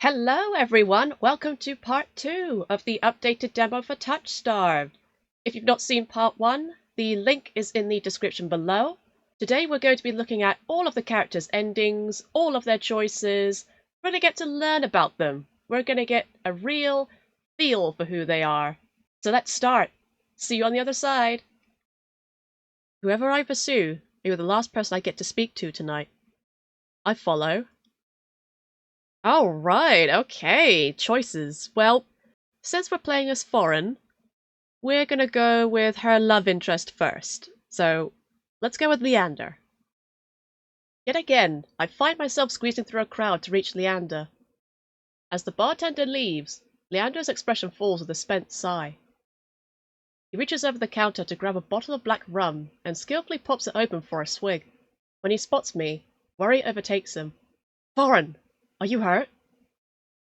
Hello everyone, welcome to part 2 of the updated demo for TOUCHSTARVED. If you've not seen part 1, the link is in the description below. Today we're going to be looking at all of the characters' endings, all of their choices. We're going to get to learn about them. We're going to get a real feel for who they are. So let's start. See you on the other side. Whoever I pursue, you're the last person I get to speak to tonight. I follow. All right, okay, choices. Well, since we're playing as foreign, we're gonna go with her love interest first. So, let's go with Leander. Yet again, I find myself squeezing through a crowd to reach Leander. As the bartender leaves, Leander's expression falls with a spent sigh. He reaches over the counter to grab a bottle of black rum and skillfully pops it open for a swig. When he spots me, worry overtakes him. Foreign! Are you hurt?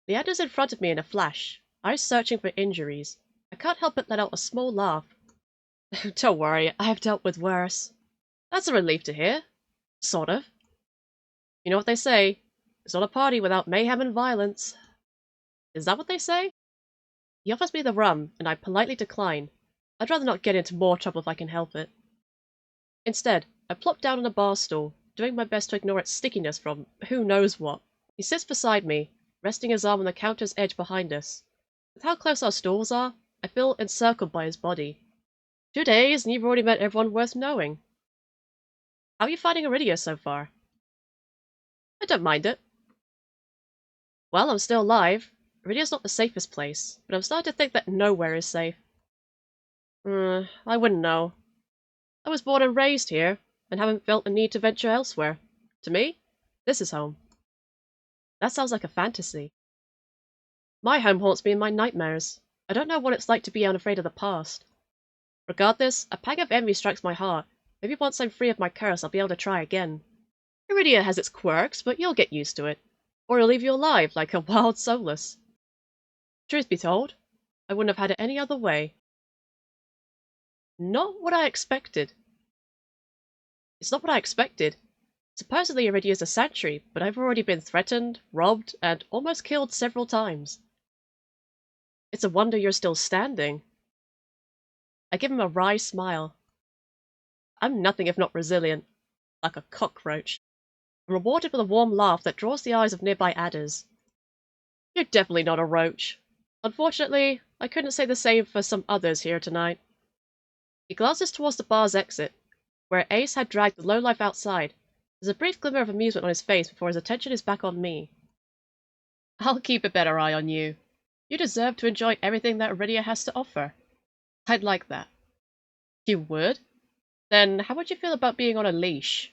Leander's in front of me in a flash, eyes searching for injuries. I can't help but let out a small laugh. Don't worry, I have dealt with worse. That's a relief to hear. Sort of. You know what they say, it's not a party without mayhem and violence. Is that what they say? He offers me the rum, and I politely decline. I'd rather not get into more trouble if I can help it. Instead, I plop down on a bar stool, doing my best to ignore its stickiness from who knows what. He sits beside me, resting his arm on the counter's edge behind us. With how close our stools are, I feel encircled by his body. 2 days, and you've already met everyone worth knowing. How are you finding Iridia so far? I don't mind it. Well, I'm still alive. Iridia's not the safest place, but I'm starting to think that nowhere is safe. I wouldn't know. I was born and raised here, and haven't felt a need to venture elsewhere. To me, this is home. That sounds like a fantasy. My home haunts me in my nightmares. I don't know what it's like to be unafraid of the past. Regardless, a pang of envy strikes my heart. Maybe once I'm free of my curse, I'll be able to try again. Iridia has its quirks, but you'll get used to it. Or it'll leave you alive like a wild soulless. Truth be told, I wouldn't have had it any other way. Not what I expected. It's not what I expected. Supposedly Iridia's a sanctuary, but I've already been threatened, robbed, and almost killed several times. It's a wonder you're still standing. I give him a wry smile. I'm nothing if not resilient, like a cockroach. I'm rewarded with a warm laugh that draws the eyes of nearby adders. You're definitely not a roach. Unfortunately, I couldn't say the same for some others here tonight. He glances towards the bar's exit, where Ais had dragged the lowlife outside. There's a brief glimmer of amusement on his face before his attention is back on me. I'll keep a better eye on you. You deserve to enjoy everything that Iridia has to offer. I'd like that. You would? Then how would you feel about being on a leash?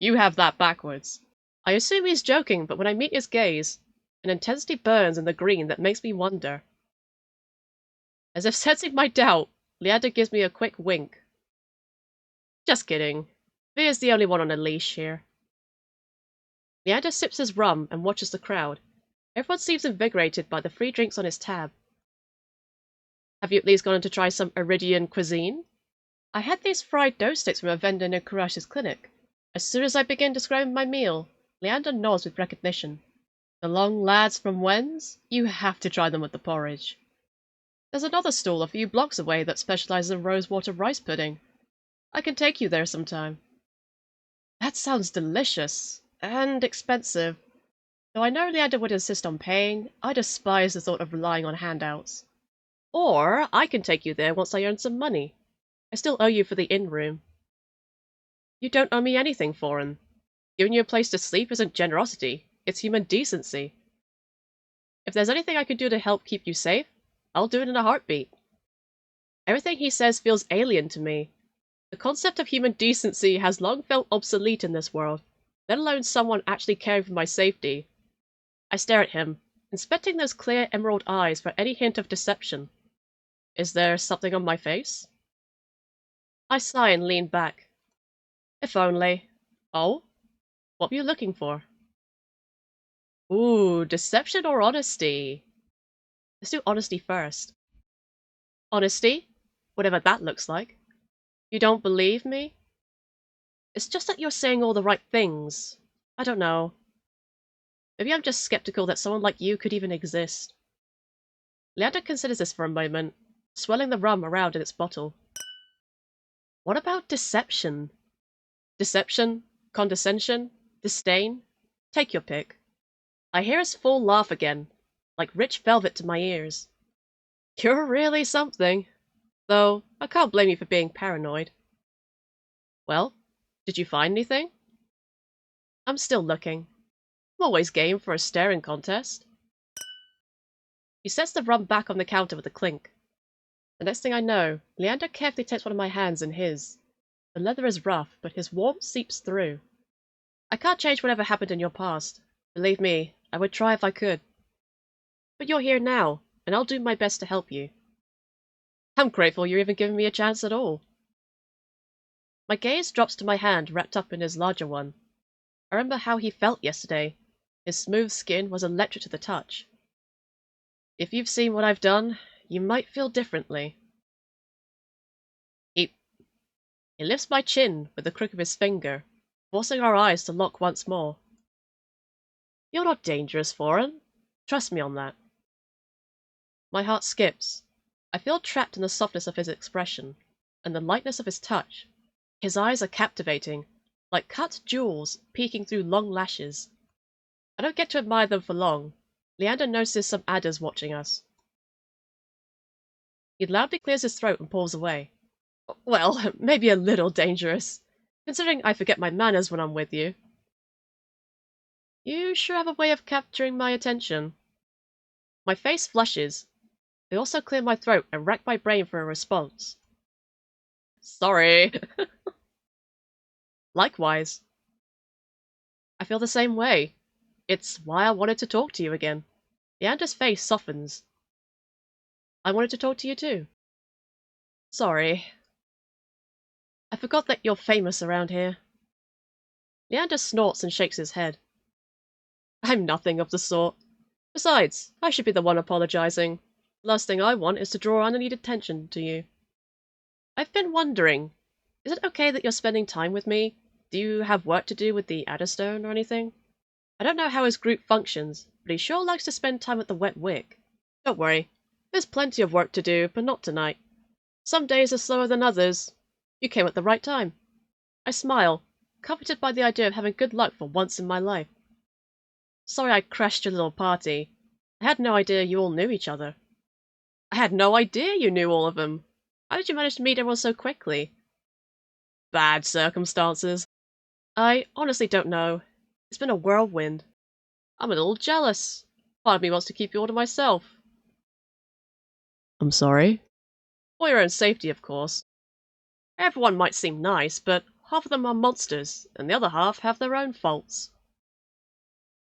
You have that backwards. I assume he's joking, but when I meet his gaze, an intensity burns in the green that makes me wonder. As if sensing my doubt, Leander gives me a quick wink. Just kidding. Vere's the only one on a leash here. Leander sips his rum and watches the crowd. Everyone seems invigorated by the free drinks on his tab. Have you at least gone in to try some Iridian cuisine? I had these fried dough sticks from a vendor near Kuras's clinic. As soon as I begin describing my meal, Leander nods with recognition. The long lads from Wens? You have to try them with the porridge. There's another stall a few blocks away that specializes in rosewater rice pudding. I can take you there sometime. That sounds delicious. And expensive. Though I know Leander would insist on paying, I despise the thought of relying on handouts. Or I can take you there once I earn some money. I still owe you for the inn room. You don't owe me anything, foreign. Giving you a place to sleep isn't generosity, it's human decency. If there's anything I can do to help keep you safe, I'll do it in a heartbeat. Everything he says feels alien to me. The concept of human decency has long felt obsolete in this world, let alone someone actually caring for my safety. I stare at him, inspecting those clear emerald eyes for any hint of deception. Is there something on my face? I sigh and lean back. If only. Oh? What were you looking for? Ooh, deception or honesty? Let's do honesty first. Honesty? Whatever that looks like. You don't believe me? It's just that you're saying all the right things. I don't know. Maybe I'm just skeptical that someone like you could even exist. Leander considers this for a moment, swirling the rum around in its bottle. What about deception? Deception? Condescension? Disdain? Take your pick. I hear his full laugh again, like rich velvet to my ears. You're really something. Though, I can't blame you for being paranoid. Well, did you find anything? I'm still looking. I'm always game for a staring contest. He sets the rum back on the counter with a clink. The next thing I know, Leander carefully takes one of my hands in his. The leather is rough, but his warmth seeps through. I can't change whatever happened in your past. Believe me, I would try if I could. But you're here now, and I'll do my best to help you. I'm grateful you're even giving me a chance at all. My gaze drops to my hand wrapped up in his larger one. I remember how he felt yesterday. His smooth skin was electric to the touch. If you've seen what I've done, you might feel differently. He lifts my chin with the crook of his finger, forcing our eyes to lock once more. You're not dangerous, Foreign. Trust me on that. My heart skips. I feel trapped in the softness of his expression, and the lightness of his touch. His eyes are captivating, like cut jewels peeking through long lashes. I don't get to admire them for long. Leander notices some adders watching us. He loudly clears his throat and pulls away. Well, maybe a little dangerous, considering I forget my manners when I'm with you. You sure have a way of capturing my attention. My face flushes. I also clear my throat and rack my brain for a response. Sorry. Likewise. I feel the same way. It's why I wanted to talk to you again. Leander's face softens. I wanted to talk to you too. Sorry. I forgot that you're famous around here. Leander snorts and shakes his head. I'm nothing of the sort. Besides, I should be the one apologizing. The last thing I want is to draw unneeded attention to you. I've been wondering, is it okay that you're spending time with me? Do you have work to do with the Adderstone or anything? I don't know how his group functions, but he sure likes to spend time at the Wet Wick. Don't worry, there's plenty of work to do, but not tonight. Some days are slower than others. You came at the right time. I smile, comforted by the idea of having good luck for once in my life. Sorry I crashed your little party. I had no idea you all knew each other. I had no idea you knew all of them. How did you manage to meet everyone so quickly? Bad circumstances. I honestly don't know. It's been a whirlwind. I'm a little jealous. Part of me wants to keep you all to myself. I'm sorry? For your own safety, of course. Everyone might seem nice, but half of them are monsters, and the other half have their own faults.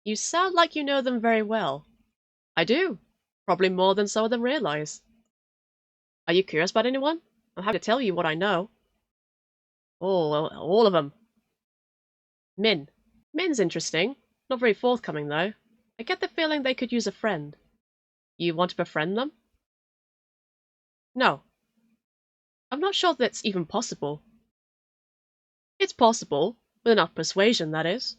You sound like you know them very well. I do. Probably more than some of them realize. Are you curious about anyone? I'm happy to tell you what I know. Oh, all of them. Mhin. Min's interesting. Not very forthcoming, though. I get the feeling they could use a friend. You want to befriend them? No. I'm not sure that's even possible. It's possible, with enough persuasion, that is.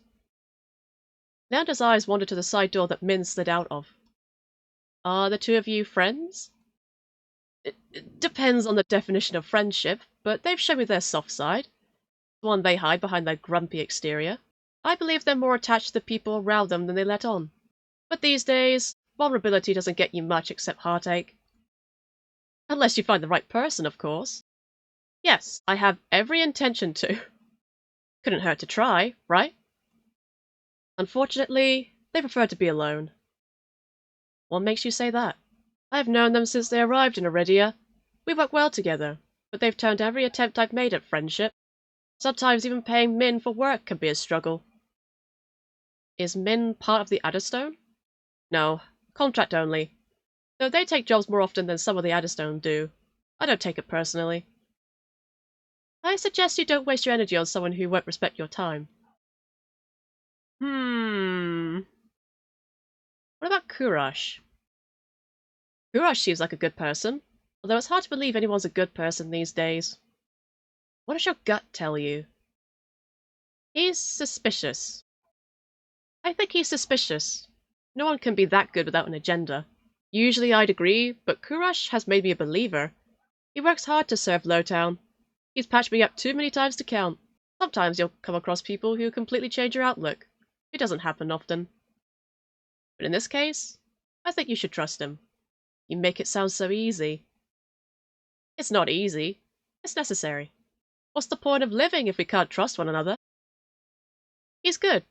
Leander's eyes wandered to the side door that Mhin slid out of. Are the two of you friends? It depends on the definition of friendship, but they've shown me their soft side. The one they hide behind their grumpy exterior. I believe they're more attached to the people around them than they let on. But these days, vulnerability doesn't get you much except heartache. Unless you find the right person, of course. Yes, I have every intention to. Couldn't hurt to try, right? Unfortunately, they prefer to be alone. What makes you say that? I've known them since they arrived in Iridia. We work well together, but they've turned every attempt I've made at friendship. Sometimes even paying Mhin for work can be a struggle. Is Mhin part of the Adderstone? No, contract only. Though they take jobs more often than some of the Adderstone do. I don't take it personally. I suggest you don't waste your energy on someone who won't respect your time. What about Kuras? Kuras seems like a good person, although it's hard to believe anyone's a good person these days. What does your gut tell you? He's suspicious. I think he's suspicious. No one can be that good without an agenda. Usually I'd agree, but Kuras has made me a believer. He works hard to serve Lowtown. He's patched me up too many times to count. Sometimes you'll come across people who completely change your outlook. It doesn't happen often. But in this case, I think you should trust him. You make it sound so easy. It's not easy. It's necessary. What's the point of living if we can't trust one another? He's good.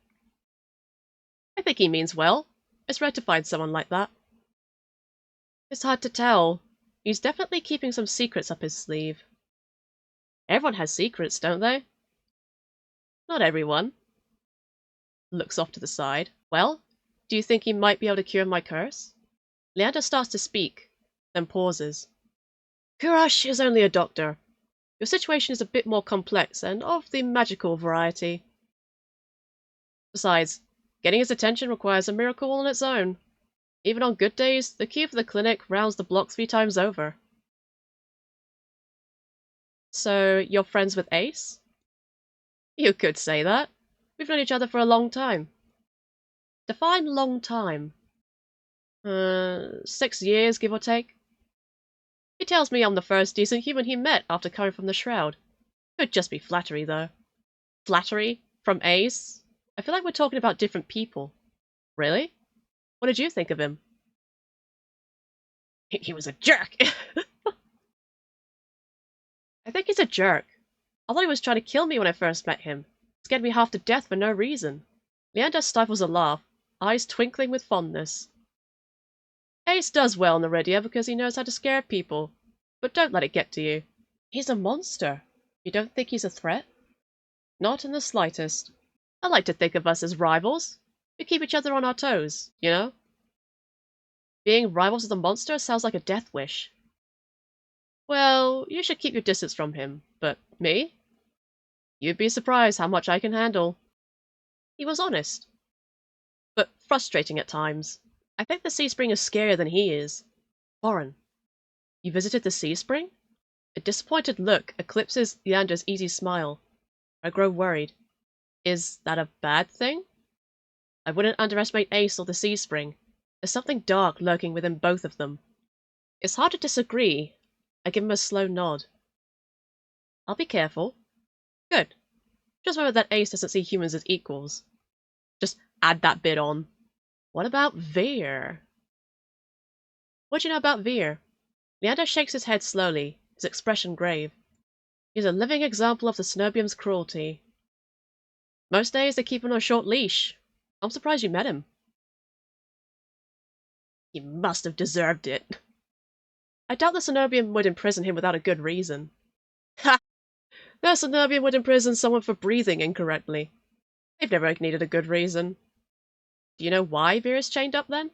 I think he means well. It's rare to find someone like that. It's hard to tell. He's definitely keeping some secrets up his sleeve. Everyone has secrets, don't they? Not everyone. Looks off to the side. Well, do you think he might be able to cure my curse? Leander starts to speak, then pauses. Kuras is only a doctor. Your situation is a bit more complex and of the magical variety. Besides, getting his attention requires a miracle on its own. Even on good days, the queue for the clinic rounds the block 3 times over. So, you're friends with Ais? You could say that. We've known each other for a long time. Define long time. 6 years, give or take. He tells me I'm the first decent human he met after coming from the Shroud. Could just be flattery, though. Flattery? From Ais? I feel like we're talking about different people. Really? What did you think of him? He was a jerk! I think he's a jerk. I thought he was trying to kill me when I first met him. Scared me half to death for no reason. Leander stifles a laugh, eyes twinkling with fondness. Ais does well in the radio because he knows how to scare people, but don't let it get to you. He's a monster. You don't think he's a threat? Not in the slightest. I like to think of us as rivals. We keep each other on our toes, you know? Being rivals with a monster sounds like a death wish. Well, you should keep your distance from him, but me? You'd be surprised how much I can handle. He was honest, but frustrating at times. I think the Sea Spring is scarier than he is. Foreign. You visited the Sea Spring? A disappointed look eclipses Leander's easy smile. I grow worried. Is that a bad thing? I wouldn't underestimate Ais or the Sea Spring. There's something dark lurking within both of them. It's hard to disagree. I give him a slow nod. I'll be careful. Good. Just remember that Ais doesn't see humans as equals. Just add that bit on. What about Vere? What do you know about Vere? Leander shakes his head slowly, his expression grave. He's a living example of the Cenobium's cruelty. Most days they keep him on a short leash. I'm surprised you met him. He must have deserved it. I doubt the Cenobium would imprison him without a good reason. Ha! The Cenobium would imprison someone for breathing incorrectly. They've never needed a good reason. Do you know why Vere's chained up, then?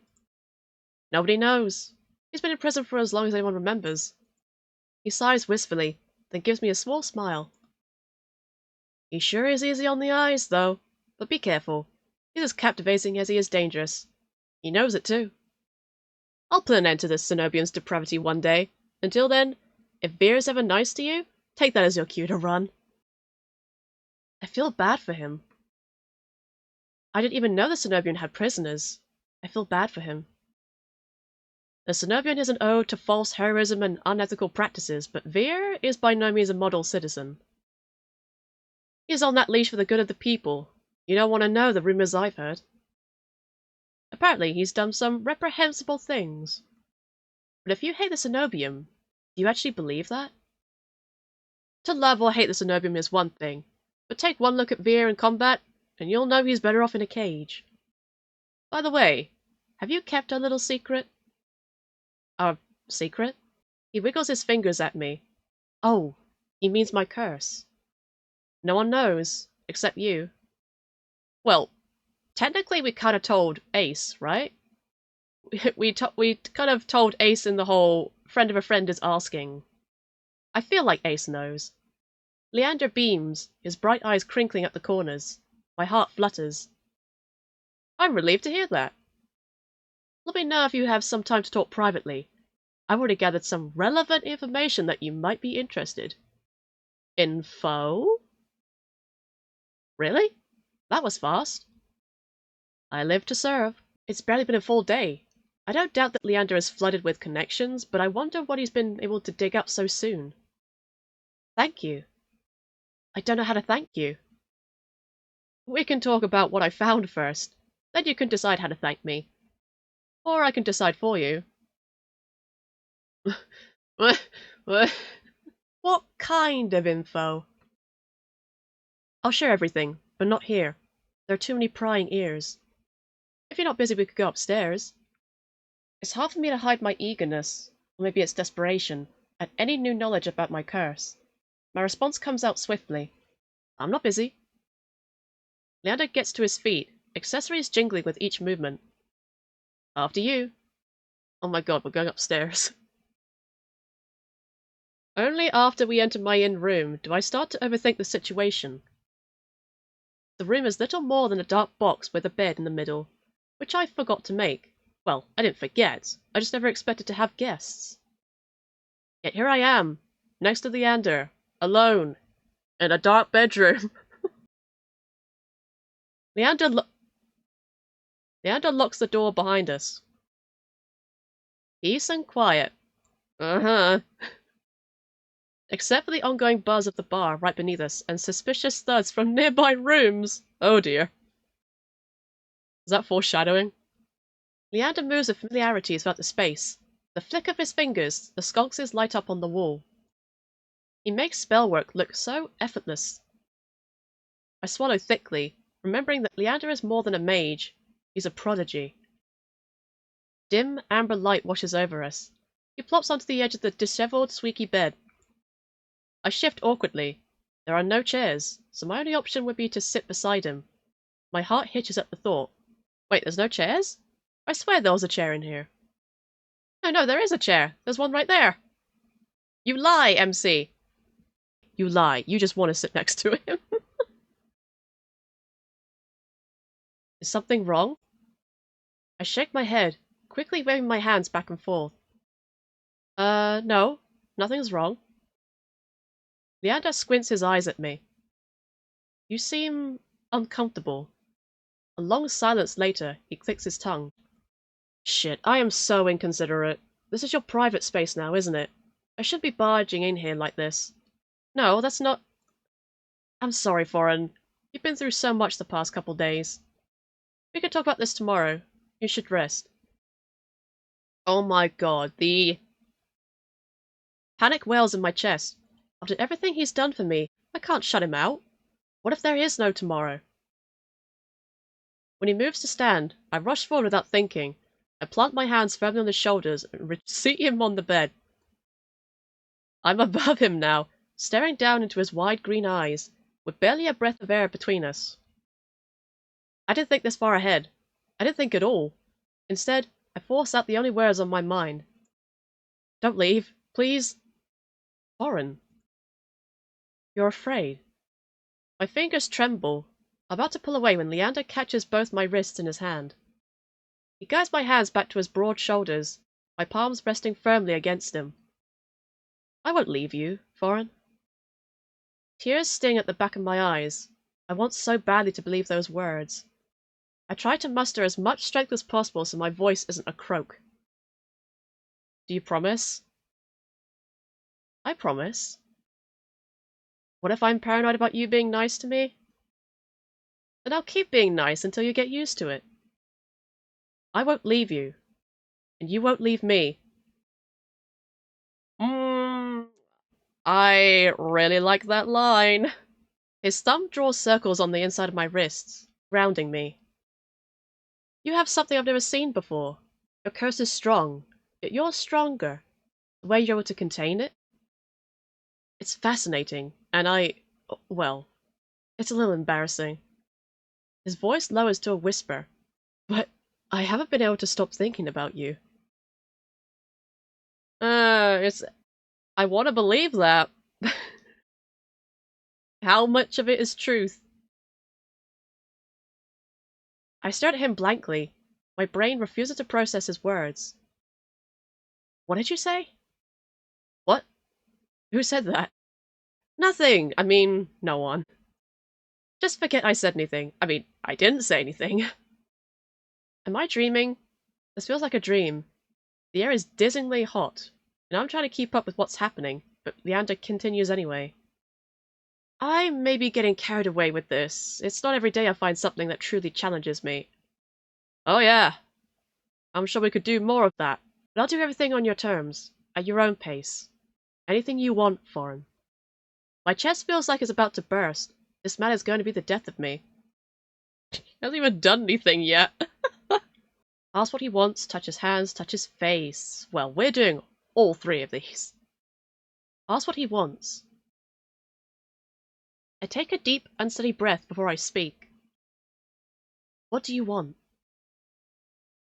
Nobody knows. He's been in prison for as long as anyone remembers. He sighs wistfully, then gives me a small smile. He sure is easy on the eyes, though. But be careful. He's as captivating as he is dangerous. He knows it, too. I'll put an end to this Cenobium's depravity one day. Until then, if Vere's ever nice to you, take that as your cue to run. I feel bad for him. I didn't even know the Cenobian had prisoners. I feel bad for him. The Cenobian is an ode to false heroism and unethical practices, but Vere is by no means a model citizen. He's on that leash for the good of the people. You don't want to know the rumors I've heard. Apparently he's done some reprehensible things. But if you hate the Cenobium, do you actually believe that? To love or hate the Cenobium is one thing, but take one look at Vere in combat, and you'll know he's better off in a cage. By the way, have you kept a little secret? Our secret? He wiggles his fingers at me. Oh, he means my curse. No one knows, except you. Well, technically we kind of told Ais, right? We kind of told Ais in the whole friend of a friend is asking. I feel like Ais knows. Leander beams, his bright eyes crinkling at the corners. My heart flutters. I'm relieved to hear that. Let me know if you have some time to talk privately. I've already gathered some relevant information that you might be interested. Info? Really? That was fast. I live to serve. It's barely been a full day. I don't doubt that Leander is flooded with connections, but I wonder what he's been able to dig up so soon. Thank you. I don't know how to thank you. We can talk about what I found first. Then you can decide how to thank me. Or I can decide for you. What kind of info? I'll share everything, but not here. There are too many prying ears. If you're not busy, we could go upstairs. It's hard for me to hide my eagerness, or maybe it's desperation, at any new knowledge about my curse. My response comes out swiftly. I'm not busy. Leander gets to his feet, accessories jingling with each movement. After you. Oh my god, we're going upstairs. Only after we enter my inn room do I start to overthink the situation. The room is little more than a dark box with a bed in the middle, which I forgot to make. Well, I didn't forget, I just never expected to have guests. Yet here I am, next to Leander, alone, in a dark bedroom. Leander locks the door behind us. Peace and quiet. Uh-huh. Except for the ongoing buzz of the bar right beneath us and suspicious thuds from nearby rooms. Oh dear. Is that foreshadowing? Leander moves with familiarity throughout the space. The flick of his fingers, the sconces light up on the wall. He makes spellwork look so effortless. I swallow thickly, remembering that Leander is more than a mage. He's a prodigy. Dim, amber light washes over us. He plops onto the edge of the disheveled, squeaky bed. I shift awkwardly. There are no chairs, so my only option would be to sit beside him. My heart hitches at the thought. Wait, there's no chairs? I swear there was a chair in here. No, there is a chair. There's one right there. You lie, MC. You lie. You just want to sit next to him. Is something wrong? I shake my head, quickly waving my hands back and forth. No. Nothing's wrong. Leander squints his eyes at me. You seem uncomfortable. A long silence later, he clicks his tongue. Shit, I am so inconsiderate. This is your private space now, isn't it? I shouldn't be barging in here like this. No, that's not... I'm sorry, Foreign. You've been through so much the past couple days. We can talk about this tomorrow. You should rest. Oh my god, the... Panic wails in my chest. After everything he's done for me, I can't shut him out. What if there is no tomorrow? When he moves to stand, I rush forward without thinking. I plant my hands firmly on his shoulders and seat him on the bed. I'm above him now, staring down into his wide green eyes, with barely a breath of air between us. I didn't think this far ahead. I didn't think at all. Instead, I force out the only words on my mind. Don't leave, please. Foreign. You're afraid. My fingers tremble, about to pull away when Leander catches both my wrists in his hand. He guides my hands back to his broad shoulders, my palms resting firmly against him. I won't leave you, Foreign. Tears sting at the back of my eyes. I want so badly to believe those words. I try to muster as much strength as possible so my voice isn't a croak. Do you promise? I promise. What if I'm paranoid about you being nice to me? Then I'll keep being nice until you get used to it. I won't leave you. And you won't leave me. I really like that line. His thumb draws circles on the inside of my wrists, grounding me. You have something I've never seen before. Your curse is strong, yet you're stronger. The way you're able to contain it? It's fascinating, and well, it's a little embarrassing. His voice lowers to a whisper, but I haven't been able to stop thinking about you. I want to believe that. How much of it is truth? I stared at him blankly. My brain refuses to process his words. What did you say? What? Who said that? Nothing! I mean, no one. Just forget I said anything. I mean, I didn't say anything. Am I dreaming? This feels like a dream. The air is dizzyingly hot, and I'm trying to keep up with what's happening, but Leander continues anyway. I may be getting carried away with this. It's not every day I find something that truly challenges me. Oh yeah, I'm sure we could do more of that, but I'll do everything on your terms, at your own pace. Anything you want, Foreign. My chest feels like it's about to burst. This man is going to be the death of me. He hasn't even done anything yet. Ask what he wants, touch his hands, touch his face. Well, we're doing all three of these. Ask what he wants. I take a deep, unsteady breath before I speak. What do you want?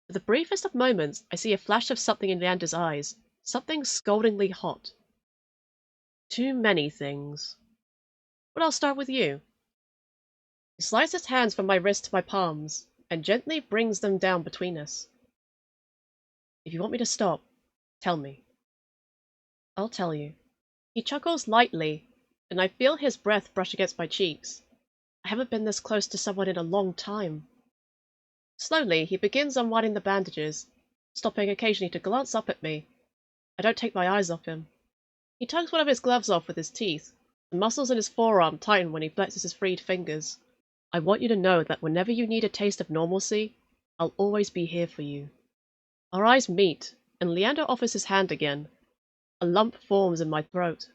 For the briefest of moments, I see a flash of something in Leander's eyes, something scaldingly hot. Too many things. But I'll start with you. He slides his hands from my wrist to my palms, and gently brings them down between us. If you want me to stop, tell me. I'll tell you. He chuckles lightly, and I feel his breath brush against my cheeks. I haven't been this close to someone in a long time. Slowly, he begins unwinding the bandages, stopping occasionally to glance up at me. I don't take my eyes off him. He tugs one of his gloves off with his teeth. The muscles in his forearm tighten when he flexes his freed fingers. I want you to know that whenever you need a taste of normalcy, I'll always be here for you. Our eyes meet, and Leander offers his hand again. A lump forms in my throat.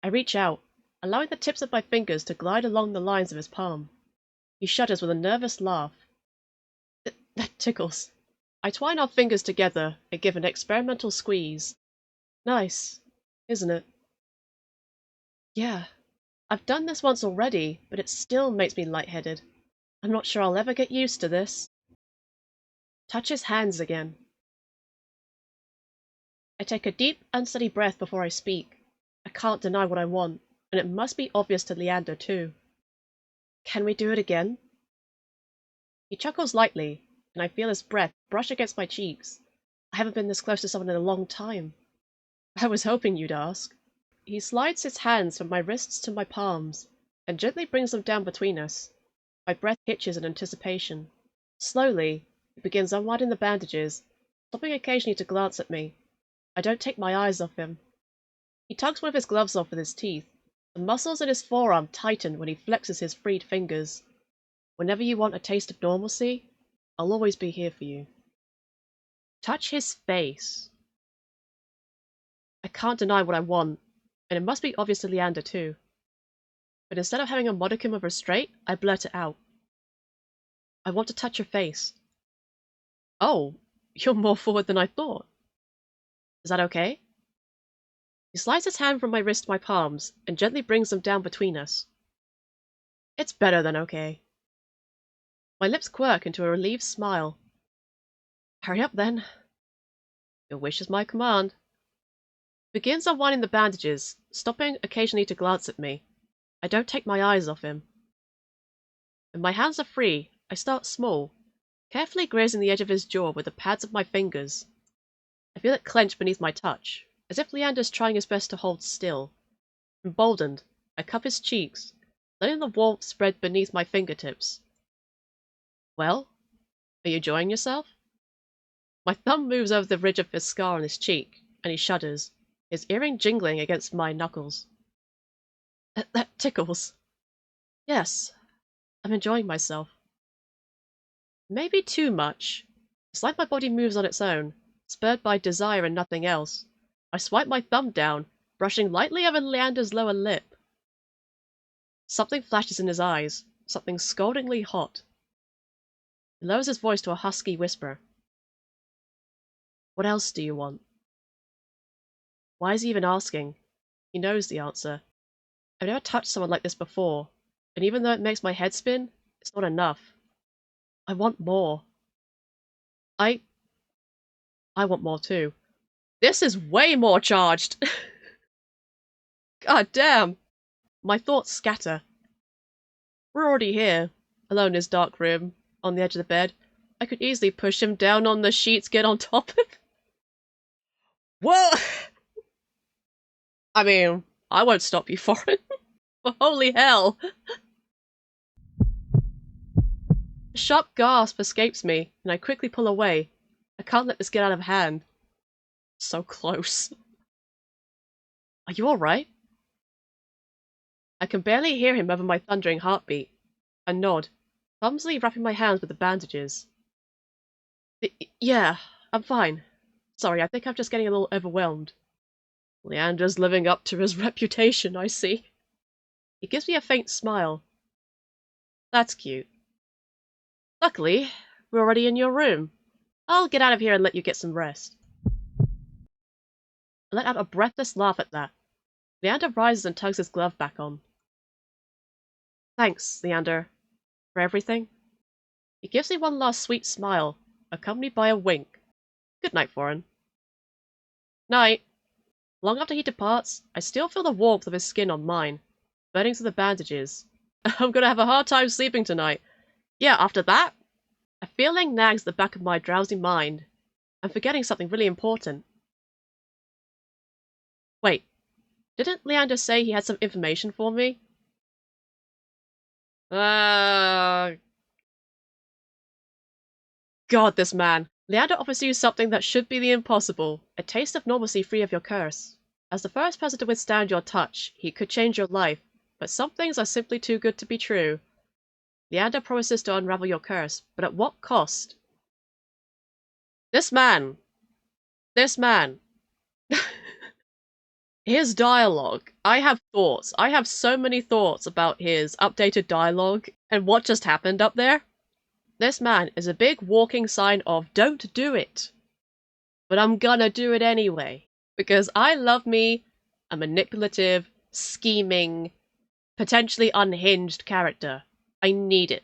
I reach out, allowing the tips of my fingers to glide along the lines of his palm. He shudders with a nervous laugh. That tickles. I twine our fingers together and give an experimental squeeze. Nice, isn't it? Yeah. I've done this once already, but it still makes me lightheaded. I'm not sure I'll ever get used to this. Touch his hands again. I take a deep, unsteady breath before I speak. I can't deny what I want, and it must be obvious to Leander too. Can we do it again? He chuckles lightly, and I feel his breath brush against my cheeks. I haven't been this close to someone in a long time. I was hoping you'd ask. He slides his hands from my wrists to my palms, and gently brings them down between us. My breath hitches in anticipation. Slowly, he begins unwinding the bandages, stopping occasionally to glance at me. I don't take my eyes off him. He tugs one of his gloves off with his teeth. The muscles in his forearm tighten when he flexes his freed fingers. Whenever you want a taste of normalcy, I'll always be here for you. Touch his face. I can't deny what I want, and it must be obvious to Leander too. But instead of having a modicum of restraint, I blurt it out. I want to touch your face. Oh, you're more forward than I thought. Is that okay? He slides his hand from my wrist to my palms and gently brings them down between us. It's better than okay. My lips quirk into a relieved smile. Hurry up then. Your wish is my command. He begins unwinding the bandages, stopping occasionally to glance at me. I don't take my eyes off him. When my hands are free, I start small, carefully grazing the edge of his jaw with the pads of my fingers. I feel it clench beneath my touch, as if Leander's trying his best to hold still. Emboldened, I cup his cheeks, letting the warmth spread beneath my fingertips. Well, are you enjoying yourself? My thumb moves over the ridge of his scar on his cheek, and he shudders, his earring jingling against my knuckles. That tickles. Yes, I'm enjoying myself. Maybe too much. It's like my body moves on its own, spurred by desire and nothing else. I swipe my thumb down, brushing lightly over Leander's lower lip. Something flashes in his eyes, something scaldingly hot. He lowers his voice to a husky whisper. What else do you want? Why is he even asking? He knows the answer. I've never touched someone like this before, and even though it makes my head spin, it's not enough. I want more. I want more too. This is way more charged! God damn! My thoughts scatter. We're already here, alone in his dark room, on the edge of the bed. I could easily push him down on the sheets, get on top of him. Whoa! I mean, I won't stop you for it. But holy hell! A sharp gasp escapes me, and I quickly pull away. I can't let this get out of hand. So close. Are you alright? I can barely hear him over my thundering heartbeat. I nod, clumsily wrapping my hands with the bandages. Yeah, I'm fine. Sorry, I think I'm just getting a little overwhelmed. Leander's living up to his reputation, I see. He gives me a faint smile. That's cute. Luckily, we're already in your room. I'll get out of here and let you get some rest. I let out a breathless laugh at that. Leander rises and tugs his glove back on. Thanks, Leander, for everything. He gives me one last sweet smile, accompanied by a wink. Good night, Foreign. Night. Long after he departs, I still feel the warmth of his skin on mine, burning through the bandages. I'm gonna have a hard time sleeping tonight. Yeah, after that, a feeling nags at the back of my drowsy mind. I'm forgetting something really important. Wait, didn't Leander say he had some information for me? God, this man. Leander offers you something that should be the impossible, a taste of normalcy free of your curse. As the first person to withstand your touch, he could change your life, but some things are simply too good to be true. Leander promises to unravel your curse, but at what cost? This man. His dialogue. I have thoughts. I have so many thoughts about his updated dialogue and what just happened up there. This man is a big walking sign of don't do it. But I'm gonna do it anyway. Because I love me a manipulative, scheming, potentially unhinged character. I need it.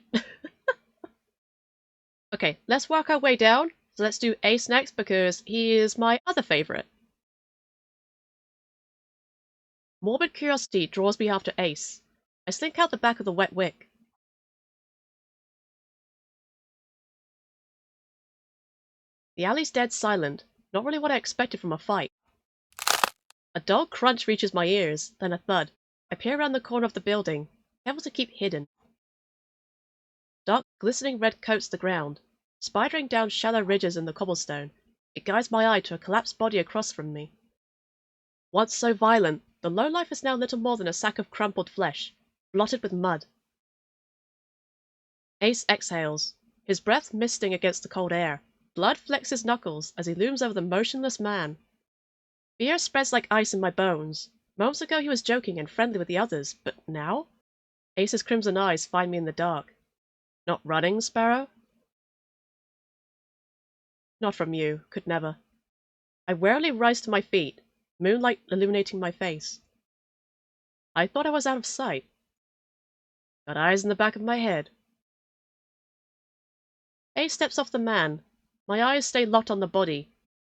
Okay, let's work our way down. So let's do Ais next because he is my other favorite. Morbid curiosity draws me after Ais. I slink out the back of the wet wick. The alley's dead silent, not really what I expected from a fight. A dull crunch reaches my ears, then a thud. I peer around the corner of the building, careful to keep hidden. Dark, glistening red coats the ground, spidering down shallow ridges in the cobblestone. It guides my eye to a collapsed body across from me. Once so violent, the lowlife is now little more than a sack of crumpled flesh, blotted with mud. Ais exhales, his breath misting against the cold air. Blood flecks his knuckles as he looms over the motionless man. Fear spreads like ice in my bones. Moments ago he was joking and friendly with the others, but now? Ais's crimson eyes find me in the dark. Not running, Sparrow? Not from you, could never. I warily rise to my feet, moonlight illuminating my face. I thought I was out of sight. Got eyes in the back of my head. Ais steps off the man. My eyes stay locked on the body,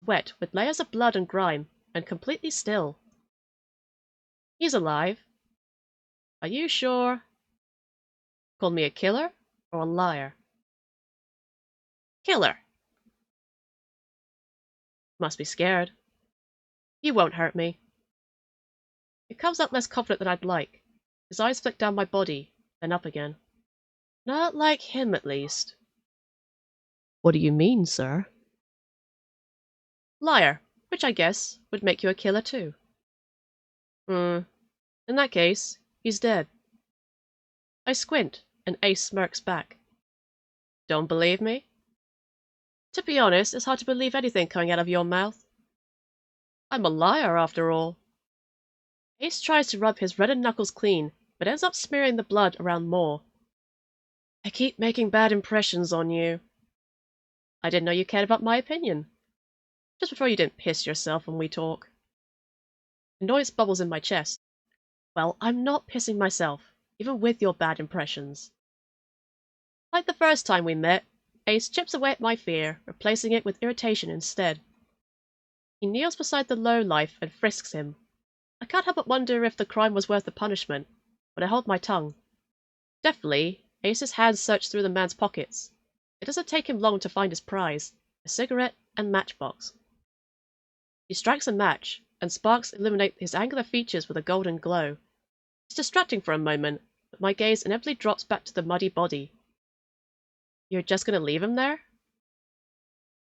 wet with layers of blood and grime, and completely still. He's alive. Are you sure? Call me a killer or a liar? Killer. Must be scared. You won't hurt me. He comes up less confident than I'd like. His eyes flick down my body, then up again. Not like him, at least. What do you mean, sir? Liar, which I guess would make you a killer too. In that case, he's dead. I squint, and Ais smirks back. Don't believe me? To be honest, it's hard to believe anything coming out of your mouth. I'm a liar, after all. Ais tries to rub his reddened knuckles clean, but ends up smearing the blood around more. I keep making bad impressions on you. I didn't know you cared about my opinion. Just before you didn't piss yourself when we talk. Annoyance bubbles in my chest. Well, I'm not pissing myself, even with your bad impressions. Like the first time we met, Ais chips away at my fear, replacing it with irritation instead. He kneels beside the lowlife and frisks him. I can't help but wonder if the crime was worth the punishment, but I hold my tongue. Deftly, Ais's hands search through the man's pockets. It doesn't take him long to find his prize, a cigarette and matchbox. He strikes a match, and sparks illuminate his angular features with a golden glow. It's distracting for a moment, but my gaze inevitably drops back to the muddy body. You're just gonna leave him there?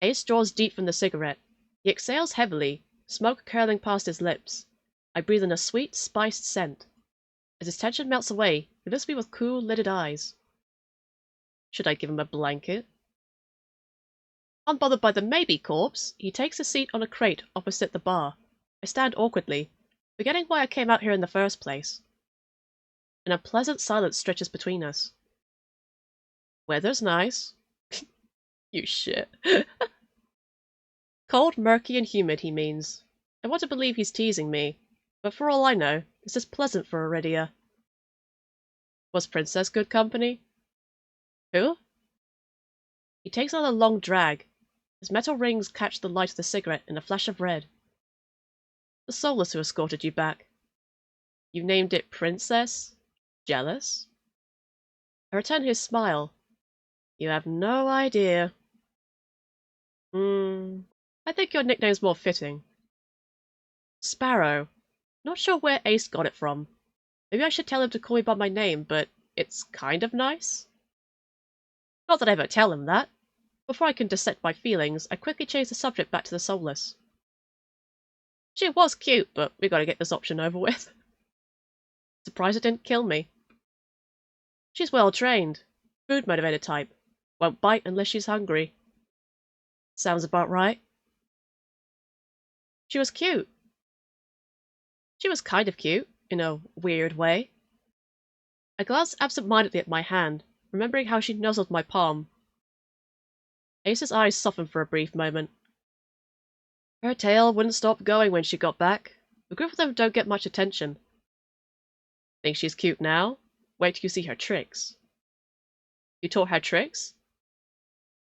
Ais draws deep from the cigarette. He exhales heavily, smoke curling past his lips. I breathe in a sweet, spiced scent. As his tension melts away, he looks at me with cool, lidded eyes. Should I give him a blanket? Unbothered by the maybe corpse, he takes a seat on a crate opposite the bar. I stand awkwardly, forgetting why I came out here in the first place. An unpleasant silence stretches between us. Weather's nice. You shit. Cold, murky, and humid, he means. I want to believe he's teasing me, but for all I know, this is pleasant for Iridia. Was Princess good company? Who? He takes another long drag. His metal rings catch the light of the cigarette in a flash of red. The Soulless who escorted you back. You named it Princess? Jealous? I return his smile. You have no idea. I think your nickname's more fitting. Sparrow. Not sure where Ace got it from. Maybe I should tell him to call me by my name, but it's kind of nice. Not that I ever tell him that. Before I can dissect my feelings, I quickly change the subject back to the Soulless. She was cute, but we gotta get this option over with. Surprised it didn't kill me. She's well trained. Food motivated type. Won't bite unless she's hungry. Sounds about right. She was cute. She was kind of cute, in a weird way. I glanced absent-mindedly at my hand, remembering how she nuzzled my palm. Ace's eyes softened for a brief moment. Her tail wouldn't stop going when she got back. The group of them don't get much attention. Think she's cute now? Wait till you see her tricks. You taught her tricks?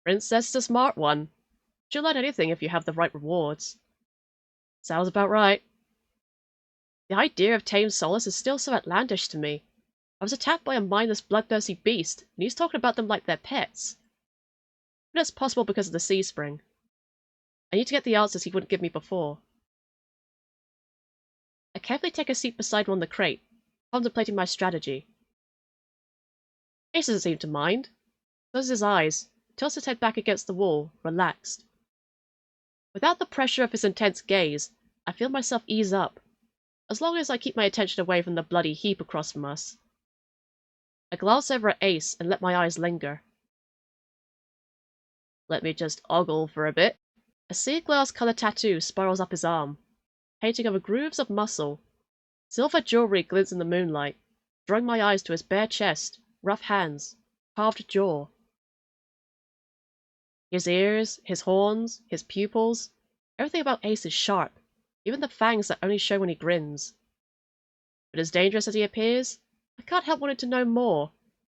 Princess is a smart one. She'll learn anything if you have the right rewards. Sounds about right. The idea of tame Soulless is still so outlandish to me. I was attacked by a mindless, bloodthirsty beast, and he's talking about them like they're pets. But it's possible because of the sea spring. I need to get the answers he wouldn't give me before. I carefully take a seat beside one of the crate, contemplating my strategy. Ace doesn't seem to mind. Closes his eyes, tilts his head back against the wall, relaxed. Without the pressure of his intense gaze, I feel myself ease up, as long as I keep my attention away from the bloody heap across from us. I glance over at Ace and let my eyes linger. Let me just ogle for a bit. A sea glass colored tattoo spirals up his arm, painting over grooves of muscle. Silver jewelry glints in the moonlight, drawing my eyes to his bare chest, rough hands, carved jaw. His ears, his horns, his pupils, everything about Ace is sharp, even the fangs that only show when he grins. But as dangerous as he appears, I can't help wanting to know more.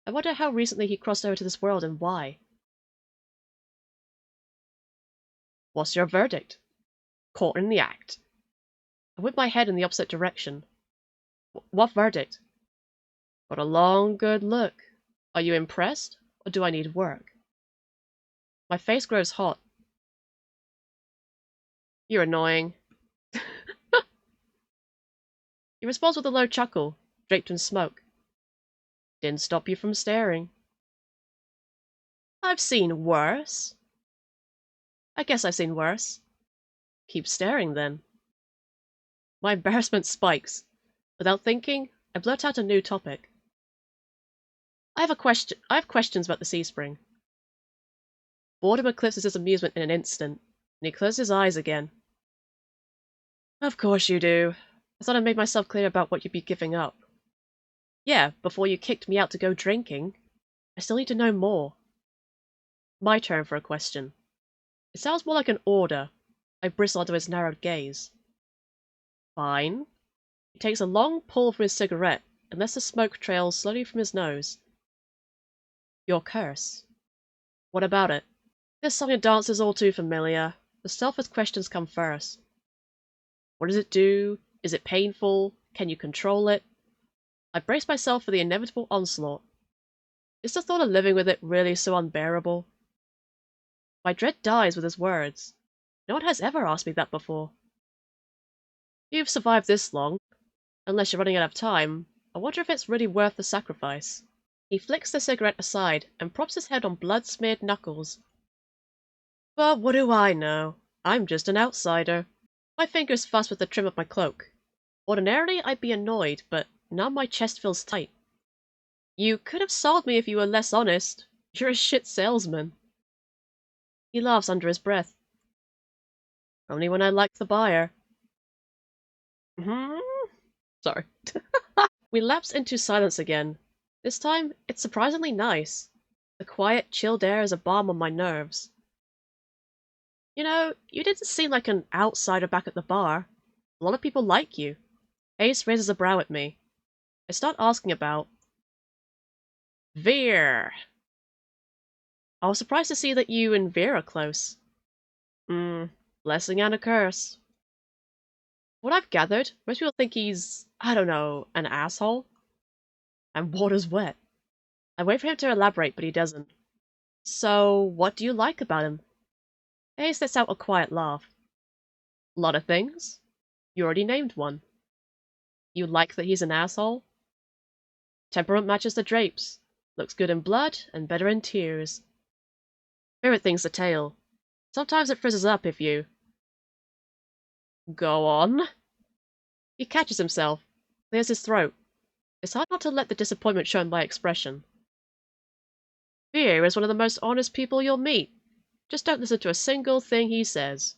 I wonder how recently he crossed over to this world and why. What's your verdict? Caught in the act. I whip my head in the opposite direction. What verdict? Got a long, good look. Are you impressed, or do I need work? My face grows hot. You're annoying. He responds with a low chuckle, draped in smoke. Didn't stop you from staring. I've seen worse. I guess I've seen worse. Keep staring, then. My embarrassment spikes. Without thinking, I blurt out a new topic. I have questions about the sea spring. Boredom eclipses his amusement in an instant, and he closes his eyes again. Of course you do. I thought I made myself clear about what you'd be giving up. Yeah, before you kicked me out to go drinking. I still need to know more. My turn for a question. It sounds more like an order. I bristle under his narrowed gaze. Fine. He takes a long pull from his cigarette and lets the smoke trail slowly from his nose. Your curse. What about it? This song and dance is all too familiar. The selfless questions come first. What does it do? Is it painful? Can you control it? I brace myself for the inevitable onslaught. Is the thought of living with it really so unbearable? My dread dies with his words. No one has ever asked me that before. You've survived this long. Unless you're running out of time, I wonder if it's really worth the sacrifice. He flicks the cigarette aside and props his head on blood-smeared knuckles. But what do I know? I'm just an outsider. My fingers fuss with the trim of my cloak. Ordinarily, I'd be annoyed, but now my chest feels tight. You could have sold me if you were less honest. You're a shit salesman. He laughs under his breath. Only when I like the buyer. Sorry. We lapse into silence again. This time, it's surprisingly nice. The quiet, chilled air is a balm on my nerves. You know, you didn't seem like an outsider back at the bar. A lot of people like you. Ais raises a brow at me. I start asking about Vere. I was surprised to see that you and Vere are close. Blessing and a curse. What I've gathered, most people think he's, I don't know, an asshole. And water's wet. I wait for him to elaborate, but he doesn't. So, what do you like about him? Ais lets out a quiet laugh. A lot of things. You already named one. You like that he's an asshole? Temperament matches the drapes. Looks good in blood and better in tears. Favorite thing's the tail. Sometimes it frizzes up if you... Go on. He catches himself, clears his throat. It's hard not to let the disappointment show in my expression. Vere is one of the most honest people you'll meet. Just don't listen to a single thing he says.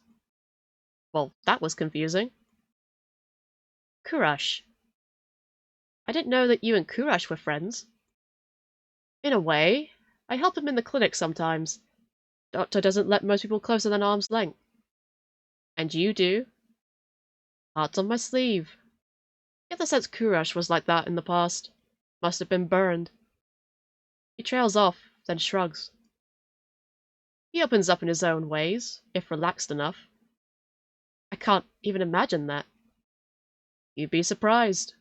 Well, that was confusing. Kuras. I didn't know that you and Kuras were friends. In a way. I help him in the clinic sometimes. Doctor doesn't let most people closer than arm's length. And you do? Heart's on my sleeve. Get the sense Kuras was like that in the past. Must have been burned. He trails off, then shrugs. He opens up in his own ways, if relaxed enough. I can't even imagine that. You'd be surprised.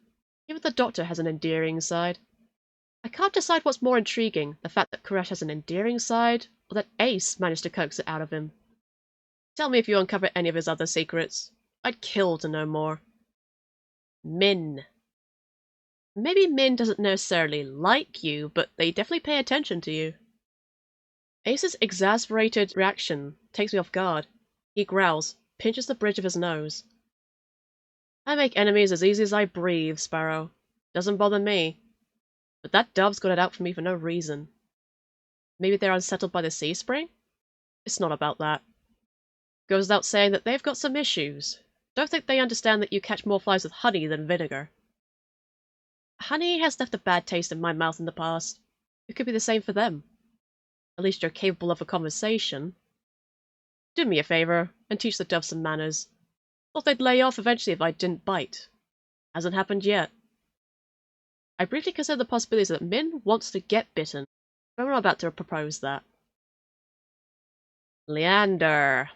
Even the doctor has an endearing side. I can't decide what's more intriguing, the fact that Kuras has an endearing side, or that Ais managed to coax it out of him. Tell me if you uncover any of his other secrets. I'd kill to know more. Mhin. Maybe Mhin doesn't necessarily like you, but they definitely pay attention to you. Ace's exasperated reaction takes me off guard. He growls, pinches the bridge of his nose. I make enemies as easy as I breathe, Sparrow. Doesn't bother me. But that dove's got it out for me for no reason. Maybe they're unsettled by the sea spring? It's not about that. Goes without saying that they've got some issues. Don't think they understand that you catch more flies with honey than vinegar. Honey has left a bad taste in my mouth in the past. It could be the same for them. At least you're capable of a conversation. Do me a favor, and teach the dove some manners. Thought they'd lay off eventually if I didn't bite. Hasn't happened yet. I briefly consider the possibility that Mhin wants to get bitten, but I'm not about to propose that. Leander.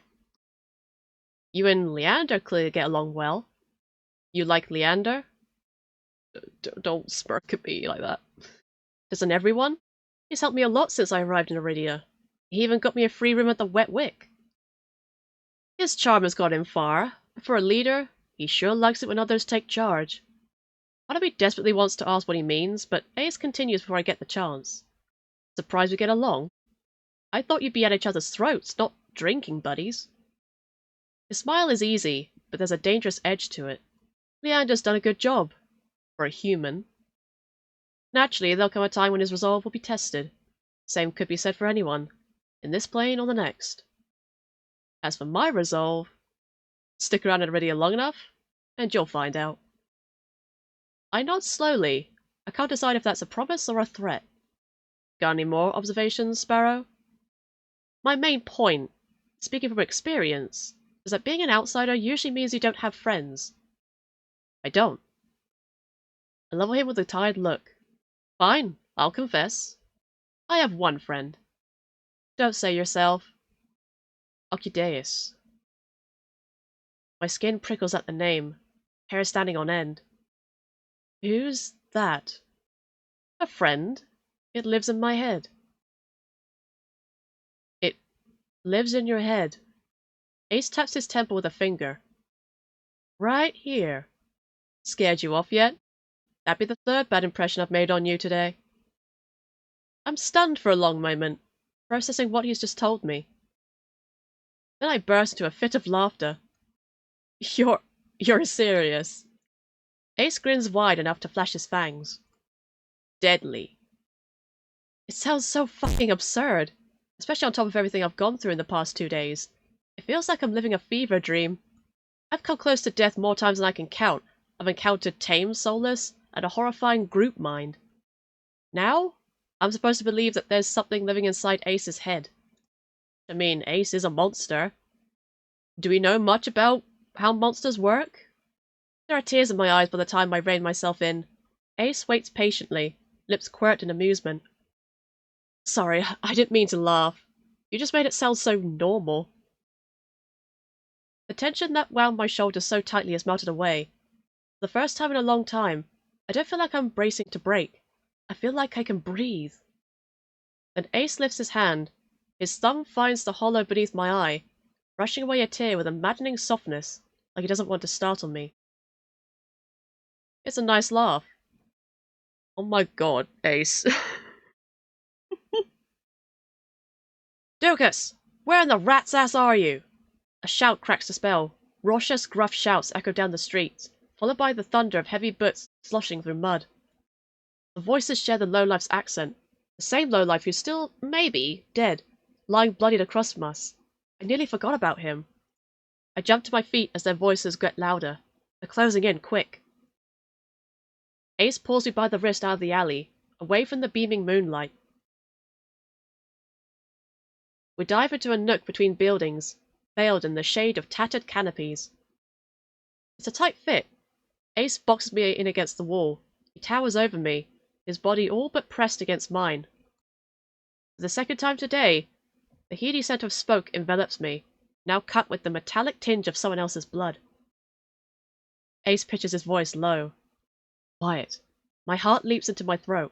You and Leander clearly get along well. You like Leander? Don't smirk at me like that. Doesn't everyone? He's helped me a lot since I arrived in Iridia. He even got me a free room at the Wet Wick. His charm has got him far, but for a leader, he sure likes it when others take charge. Part of me desperately wants to ask what he means, but Ais continues before I get the chance. Surprised we get along? I thought you'd be at each other's throats, not drinking buddies. His smile is easy, but there's a dangerous edge to it. Leander's done a good job. For a human. Naturally, there'll come a time when his resolve will be tested. Same could be said for anyone, in this plane or the next. As for my resolve, stick around at Iridia long enough, and you'll find out. I nod slowly. I can't decide if that's a promise or a threat. Got any more observations, Sparrow? My main point, speaking from experience, is that being an outsider usually means you don't have friends. I don't. I level him with a tired look. Fine, I'll confess. I have one friend. Don't say yourself. Ocudeus. My skin prickles at the name, hair standing on end. Who's that? A friend. It lives in my head. It lives in your head. Ais taps his temple with a finger. Right here. Scared you off yet? That'd be the third bad impression I've made on you today. I'm stunned for a long moment, processing what he's just told me. Then I burst into a fit of laughter. You're serious? Ais grins wide enough to flash his fangs. Deadly. It sounds so fucking absurd, especially on top of everything I've gone through in the past 2 days. It feels like I'm living a fever dream. I've come close to death more times than I can count. I've encountered tame soulless and a horrifying group mind. Now, I'm supposed to believe that there's something living inside Ace's head. I mean, Ais is a monster. Do we know much about how monsters work? There are tears in my eyes by the time I rein myself in. Ais waits patiently, lips quirked in amusement. Sorry, I didn't mean to laugh. You just made it sound so normal. The tension that wound my shoulders so tightly has melted away. For the first time in a long time, I don't feel like I'm bracing to break. I feel like I can breathe. Then Ais lifts his hand. His thumb finds the hollow beneath my eye, brushing away a tear with a maddening softness, like he doesn't want to startle me. It's a nice laugh. Oh my god, Ais. Dukas! Where in the rat's ass are you? A shout cracks the spell. Raucous, gruff shouts echo down the streets, followed by the thunder of heavy boots sloshing through mud. The voices share the lowlife's accent, the same lowlife who's still, maybe, dead, lying bloodied across from us. I nearly forgot about him. I jump to my feet as their voices get louder. They're closing in quick. Ais pulls me by the wrist out of the alley, away from the beaming moonlight. We dive into a nook between buildings, veiled in the shade of tattered canopies. It's a tight fit. Ais boxes me in against the wall. He towers over me, his body all but pressed against mine. For the second time today, the heady scent of smoke envelops me, now cut with the metallic tinge of someone else's blood. Ais pitches his voice low. Quiet. My heart leaps into my throat.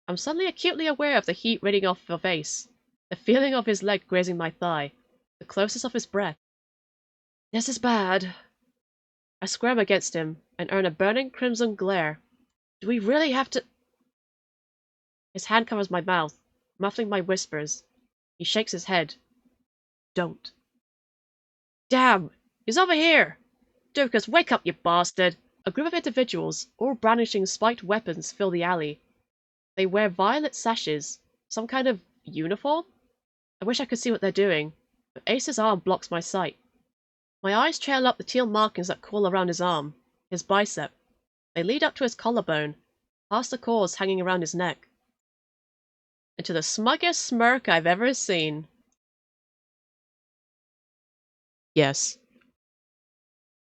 I'm suddenly acutely aware of the heat radiating off of Ais, the feeling of his leg grazing my thigh, the closeness of his breath. This is bad. I squirm against him and earn a burning crimson glare. Do we really have to? His hand covers my mouth, muffling my whispers. He shakes his head. Don't. Damn! He's over here! Dukas, wake up, you bastard! A group of individuals, all brandishing spiked weapons, fill the alley. They wear violet sashes, some kind of uniform? I wish I could see what they're doing, but Ace's arm blocks my sight. My eyes trail up the teal markings that coil around his arm, his bicep. They lead up to his collarbone, past the cords hanging around his neck, and to the smuggest smirk I've ever seen. Yes.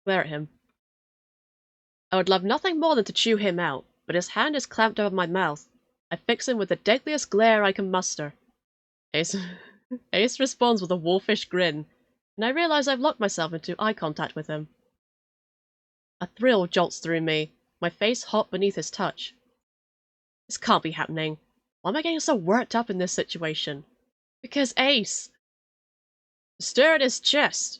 Glare at him. I would love nothing more than to chew him out, but his hand is clamped over my mouth. I fix him with the deadliest glare I can muster. Ais responds with a wolfish grin, and I realize I've locked myself into eye contact with him. A thrill jolts through me, my face hot beneath his touch. This can't be happening. Why am I getting so worked up in this situation? Because Ais. Stir at his chest.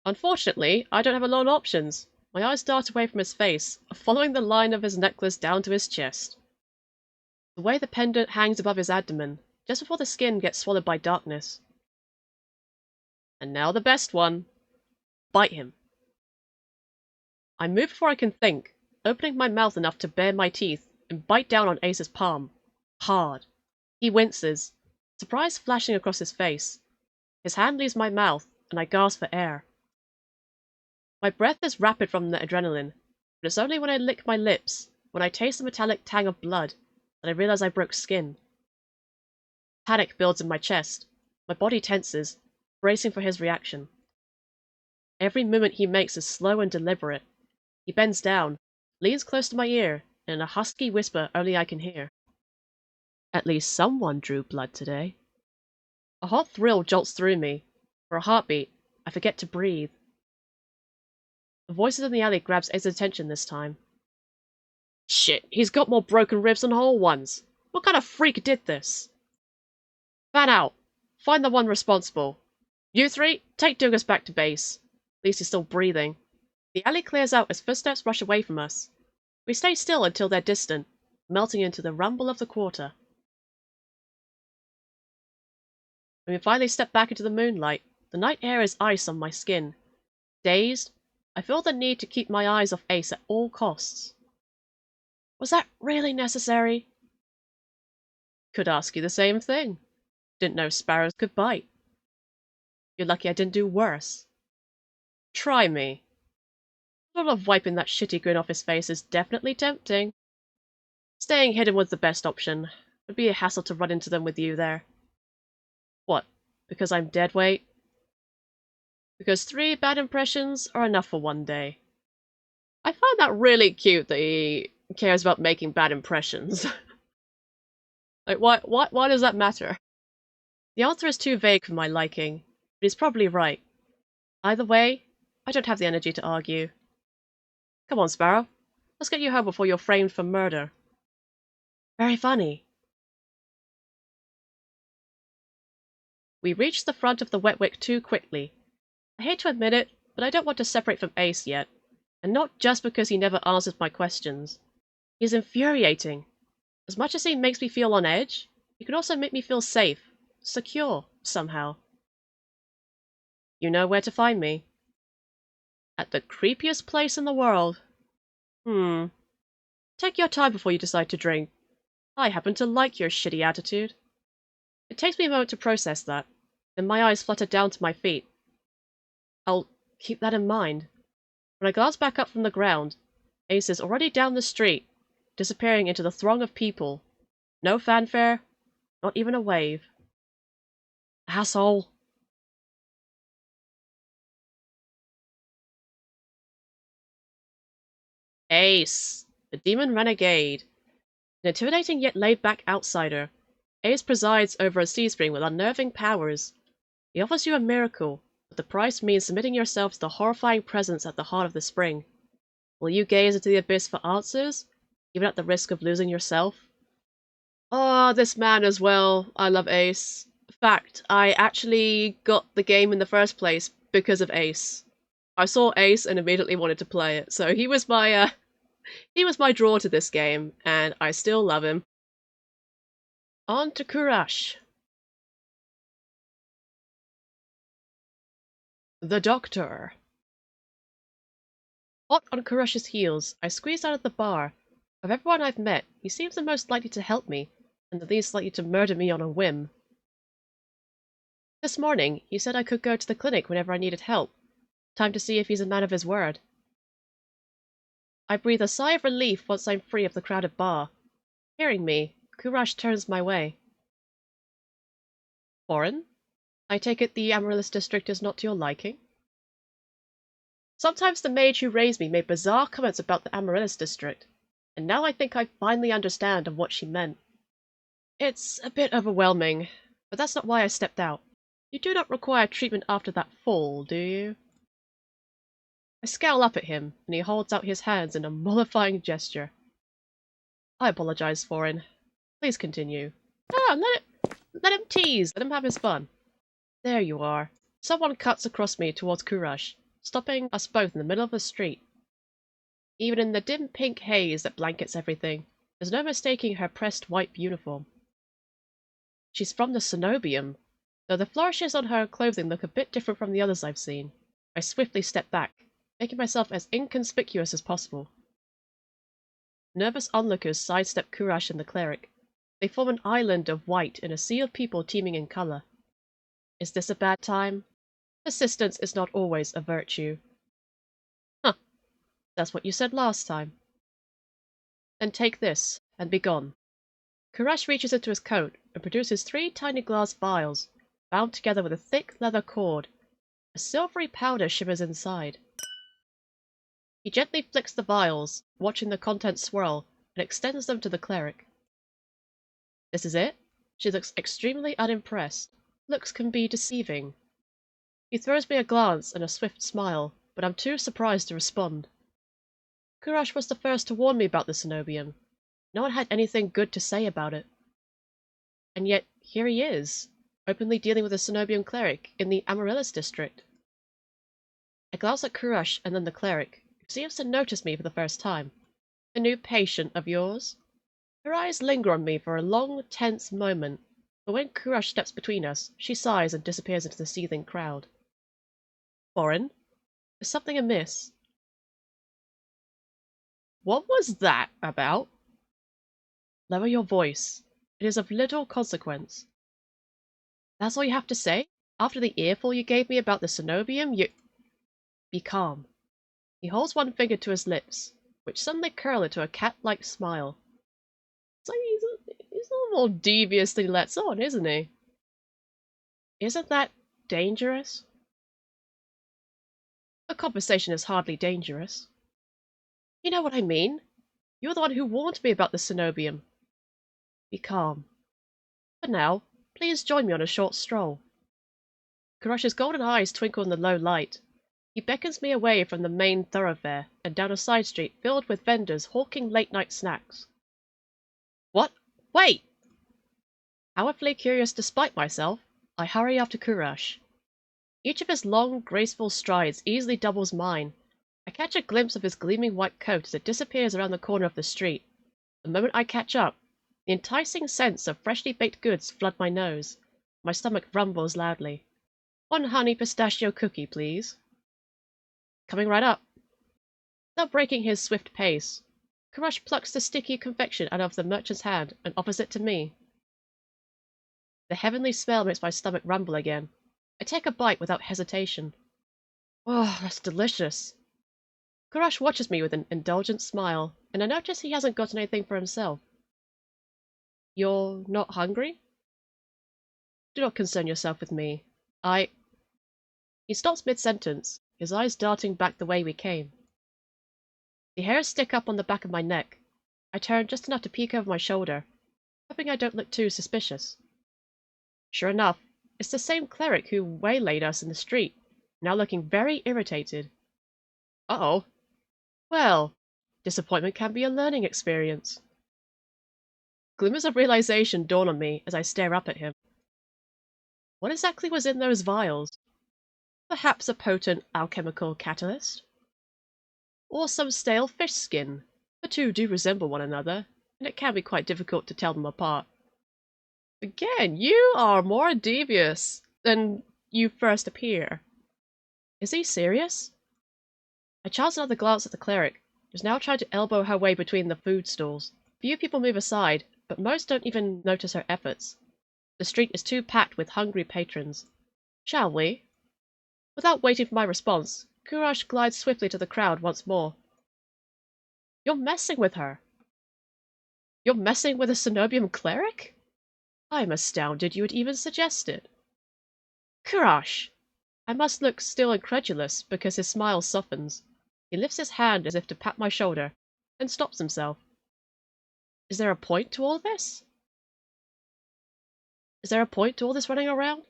Unfortunately, I don't have a lot of options. My eyes dart away from his face, following the line of his necklace down to his chest. The way the pendant hangs above his abdomen, just before the skin gets swallowed by darkness. And now the best one. Bite him. I move before I can think, opening my mouth enough to bare my teeth and bite down on Ace's palm. Hard. He winces, surprise flashing across his face. His hand leaves my mouth, and I gasp for air. My breath is rapid from the adrenaline, but it's only when I lick my lips, when I taste the metallic tang of blood, that I realize I broke skin. Panic builds in my chest. My body tenses, bracing for his reaction. Every movement he makes is slow and deliberate. He bends down, leans close to my ear, and in a husky whisper only I can hear. At least someone drew blood today. A hot thrill jolts through me. For a heartbeat, I forget to breathe. The voices in the alley grabs Ace's attention this time. Shit, he's got more broken ribs than whole ones. What kind of freak did this? Fan out. Find the one responsible. You three, take Dugas back to base. At least he's still breathing. The alley clears out as footsteps rush away from us. We stay still until they're distant. melting into the rumble of the quarter. When we finally step back into the moonlight, the night air is ice on my skin. Dazed, I feel the need to keep my eyes off Ais at all costs. Was that really necessary? Could ask you the same thing. Didn't know sparrows could bite. You're lucky I didn't do worse. Try me. Thought of wiping that shitty grin off his face is definitely tempting. Staying hidden was the best option. It'd be a hassle to run into them with you there. What? Because I'm dead weight? Because 3 bad impressions are enough for one day. I find that really cute that he cares about making bad impressions. Like, why does that matter? The answer is too vague for my liking, but he's probably right. Either way, I don't have the energy to argue. Come on, Sparrow. Let's get you home before you're framed for murder. Very funny. We reached the front of the Wetwick too quickly. I hate to admit it, but I don't want to separate from Ais yet. And not just because he never answers my questions. He's infuriating. As much as he makes me feel on edge, he can also make me feel safe, secure, somehow. You know where to find me. At the creepiest place in the world. Take your time before you decide to drink. I happen to like your shitty attitude. It takes me a moment to process that. Then my eyes flutter down to my feet. I'll keep that in mind. When I glance back up from the ground, Ais is already down the street, disappearing into the throng of people. No fanfare, not even a wave. Asshole. Ais, the demon renegade. An intimidating yet laid-back outsider, Ais presides over a sea spring with unnerving powers. He offers you a miracle, but the price means submitting yourself to the horrifying presence at the heart of the spring. Will you gaze into the abyss for answers, even at the risk of losing yourself? Oh, this man as well. I love Ais. Fact, I actually got the game in the first place because of Ais. I saw Ais and immediately wanted to play it, so he was my draw to this game, and I still love him. On to Kuras. The Doctor. Hot on Kurash's heels, I squeezed out of the bar. Of everyone I've met, he seems the most likely to help me, and the least likely to murder me on a whim. This morning, he said I could go to the clinic whenever I needed help. Time to see if he's a man of his word. I breathe a sigh of relief once I'm free of the crowded bar. Hearing me, Kuras turns my way. Foreign? I take it the Amaryllis district is not to your liking? Sometimes the mage who raised me made bizarre comments about the Amaryllis district, and now I think I finally understand what she meant. It's a bit overwhelming, but that's not why I stepped out. You do not require treatment after that fall, do you? I scowl up at him, and he holds out his hands in a mollifying gesture. I apologize, Foreign. Please continue. Ah, let him tease, let him have his fun. There you are. Someone cuts across me towards Kuras, stopping us both in the middle of the street. Even in the dim pink haze that blankets everything, there's no mistaking her pressed white uniform. She's from the Cenobium, though the flourishes on her clothing look a bit different from the others I've seen. I swiftly step back, making myself as inconspicuous as possible. Nervous onlookers sidestep Kuras and the cleric. They form an island of white in a sea of people teeming in color. Is this a bad time? Persistence is not always a virtue. Huh. That's what you said last time. Then take this, and be gone. Kuras reaches into his coat and produces 3 tiny glass vials, bound together with a thick leather cord. A silvery powder shimmers inside. He gently flicks the vials, watching the contents swirl, and extends them to the cleric. This is it? She looks extremely unimpressed. Looks can be deceiving. He throws me a glance and a swift smile, but I'm too surprised to respond. Kuras was the first to warn me about the Cenobium. No one had anything good to say about it. And yet, here he is, openly dealing with a Cenobium cleric in the Amaryllis district. I glance at Kuras and then the cleric, who seems to notice me for the first time. A new patient of yours? Her eyes linger on me for a long, tense moment, but when Kuras steps between us, she sighs and disappears into the seething crowd. Foreign? Is something amiss? What was that about? Lower your voice. It is of little consequence. That's all you have to say? After the earful you gave me about the cenobium, you... Be calm. He holds one finger to his lips, which suddenly curl into a cat-like smile. It's like he's a little more devious than he lets on, isn't he? Isn't that dangerous? A conversation is hardly dangerous. You know what I mean. You're the one who warned me about the cenobium. Be calm. For now, please join me on a short stroll. Kurash's golden eyes twinkle in the low light. He beckons me away from the main thoroughfare and down a side street filled with vendors hawking late-night snacks. What? Wait! Powerfully curious despite myself, I hurry after Kuras. Each of his long, graceful strides easily doubles mine. I catch a glimpse of his gleaming white coat as it disappears around the corner of the street. The moment I catch up, the enticing scents of freshly baked goods flood my nose. My stomach rumbles loudly. One honey pistachio cookie, please. Coming right up. Without breaking his swift pace, Kuras plucks the sticky confection out of the merchant's hand and offers it to me. The heavenly smell makes my stomach rumble again. I take a bite without hesitation. Oh, that's delicious. Kuras watches me with an indulgent smile, and I notice he hasn't gotten anything for himself. You're not hungry? Do not concern yourself with me. He stops mid-sentence, his eyes darting back the way we came. The hairs stick up on the back of my neck. I turn just enough to peek over my shoulder, hoping I don't look too suspicious. Sure enough, it's the same cleric who waylaid us in the street, now looking very irritated. Uh-oh. Well, disappointment can be a learning experience. Glimmers of realization dawn on me as I stare up at him. What exactly was in those vials? Perhaps a potent alchemical catalyst? Or some stale fish skin? The two do resemble one another, and it can be quite difficult to tell them apart. Again, you are more devious than you first appear. Is he serious? I chance another glance at the cleric, who's now trying to elbow her way between the food stalls. Few people move aside, but most don't even notice her efforts. The street is too packed with hungry patrons. Shall we? Without waiting for my response, Kuras glides swiftly to the crowd once more. You're messing with her. You're messing with a cenobium cleric? I'm astounded you would even suggest it. Kuras! I must look still incredulous, because his smile softens. He lifts his hand as if to pat my shoulder, then stops himself. Is there a point to all this? Is there a point to all this running around?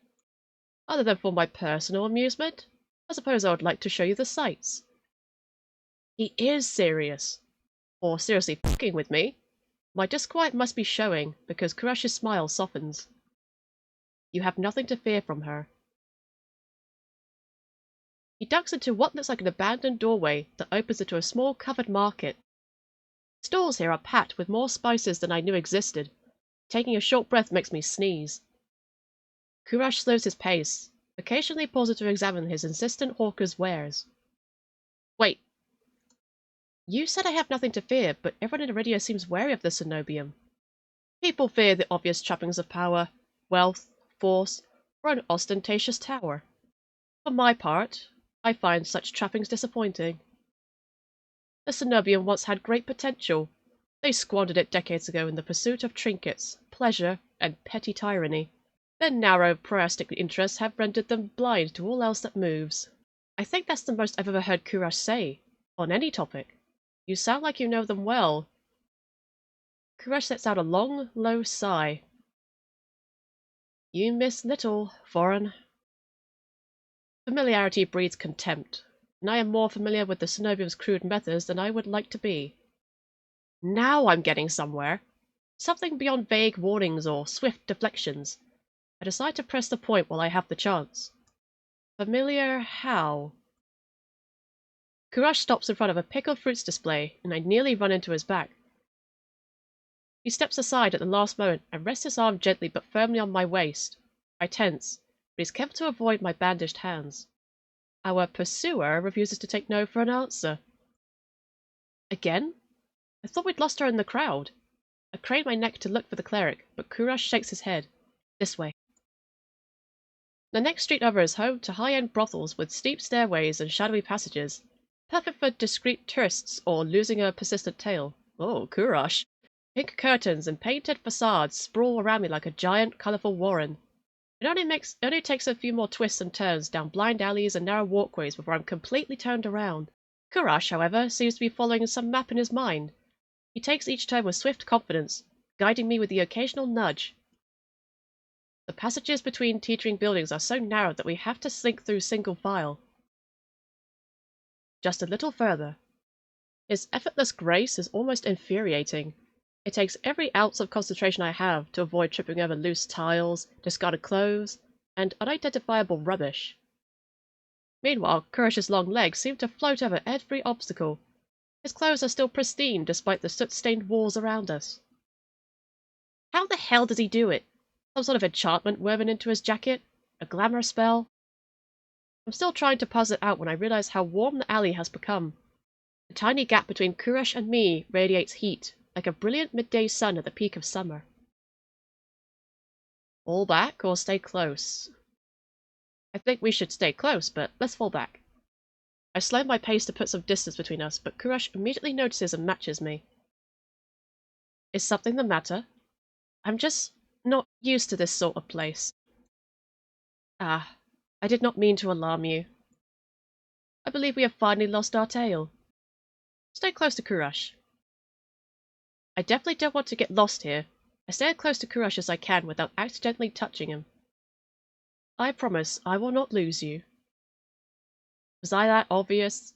Other than for my personal amusement, I suppose I would like to show you the sights. He is serious. Or seriously fucking with me. My disquiet must be showing, because Kurash's smile softens. You have nothing to fear from her. He ducks into what looks like an abandoned doorway that opens into a small covered market. Stalls here are packed with more spices than I knew existed. Taking a short breath makes me sneeze. Kuras slows his pace, occasionally pausing to examine his insistent hawker's wares. Wait. You said I have nothing to fear, but everyone in Iridia seems wary of the cenobium. People fear the obvious trappings of power, wealth, force, or an ostentatious tower. For my part, I find such trappings disappointing. The cenobium once had great potential. They squandered it decades ago in the pursuit of trinkets, pleasure, and petty tyranny. Their narrow, parasitic interests have rendered them blind to all else that moves. I think that's the most I've ever heard Kuras say, on any topic. You sound like you know them well. Kuras lets out a long, low sigh. You miss little, foreign. Familiarity breeds contempt, and I am more familiar with the cenobium's crude methods than I would like to be. Now I'm getting somewhere. Something beyond vague warnings or swift deflections. I decide to press the point while I have the chance. Familiar how? Kuras stops in front of a pickled fruits display, and I nearly run into his back. He steps aside at the last moment and rests his arm gently but firmly on my waist. I tense, but he's careful to avoid my bandaged hands. Our pursuer refuses to take no for an answer. Again? I thought we'd lost her in the crowd. I crane my neck to look for the cleric, but Kuras shakes his head. This way. The next street over is home to high-end brothels with steep stairways and shadowy passages, perfect for discreet tourists or losing a persistent tail. Oh, Kuras! Pink curtains and painted facades sprawl around me like a giant, colourful warren. It only takes a few more twists and turns down blind alleys and narrow walkways before I'm completely turned around. Kuras, however, seems to be following some map in his mind. He takes each turn with swift confidence, guiding me with the occasional nudge. The passages between teetering buildings are so narrow that we have to slink through single file. Just a little further. His effortless grace is almost infuriating. It takes every ounce of concentration I have to avoid tripping over loose tiles, discarded clothes, and unidentifiable rubbish. Meanwhile, Kurash's long legs seem to float over every obstacle. His clothes are still pristine despite the soot-stained walls around us. How the hell does he do it? Some sort of enchantment woven into his jacket? A glamour spell? I'm still trying to puzzle it out when I realize how warm the alley has become. The tiny gap between Kuras and me radiates heat, like a brilliant midday sun at the peak of summer. Fall back or stay close? I think we should stay close, but let's fall back. I slow my pace to put some distance between us, but Kuras immediately notices and matches me. Is something the matter? I'm just not used to this sort of place. Ah, I did not mean to alarm you. I believe we have finally lost our tail. Stay close to Kuras. I definitely don't want to get lost here. I stay as close to Kuras as I can without accidentally touching him. I promise I will not lose you. Was I that obvious?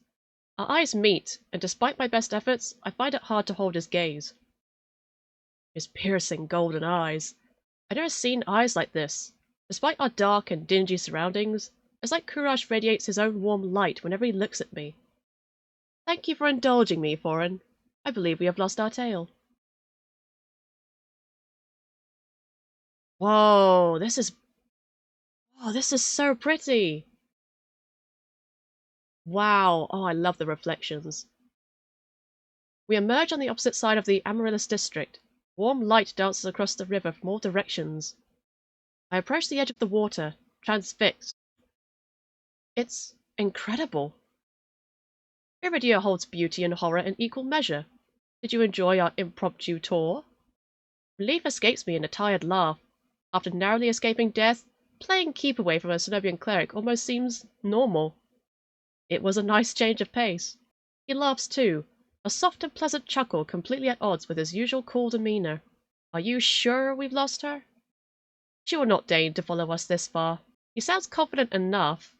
Our eyes meet, and despite my best efforts, I find it hard to hold his gaze. His piercing golden eyes. I've never seen eyes like this. Despite our dark and dingy surroundings, it's like Kuras radiates his own warm light whenever he looks at me. Thank you for indulging me, Foreign. I believe we have lost our tail. Whoa, this is so pretty. Wow, oh, I love the reflections. We emerge on the opposite side of the Amaryllis district. Warm light dances across the river from all directions. I approach the edge of the water, transfixed. It's incredible. Iridia holds beauty and horror in equal measure. Did you enjoy our impromptu tour? Relief escapes me in a tired laugh. After narrowly escaping death, playing keep away from a Cenobian cleric almost seems normal. It was a nice change of pace. He laughs too, a soft and pleasant chuckle completely at odds with his usual cool demeanor. Are you sure we've lost her? She will not deign to follow us this far. He sounds confident enough.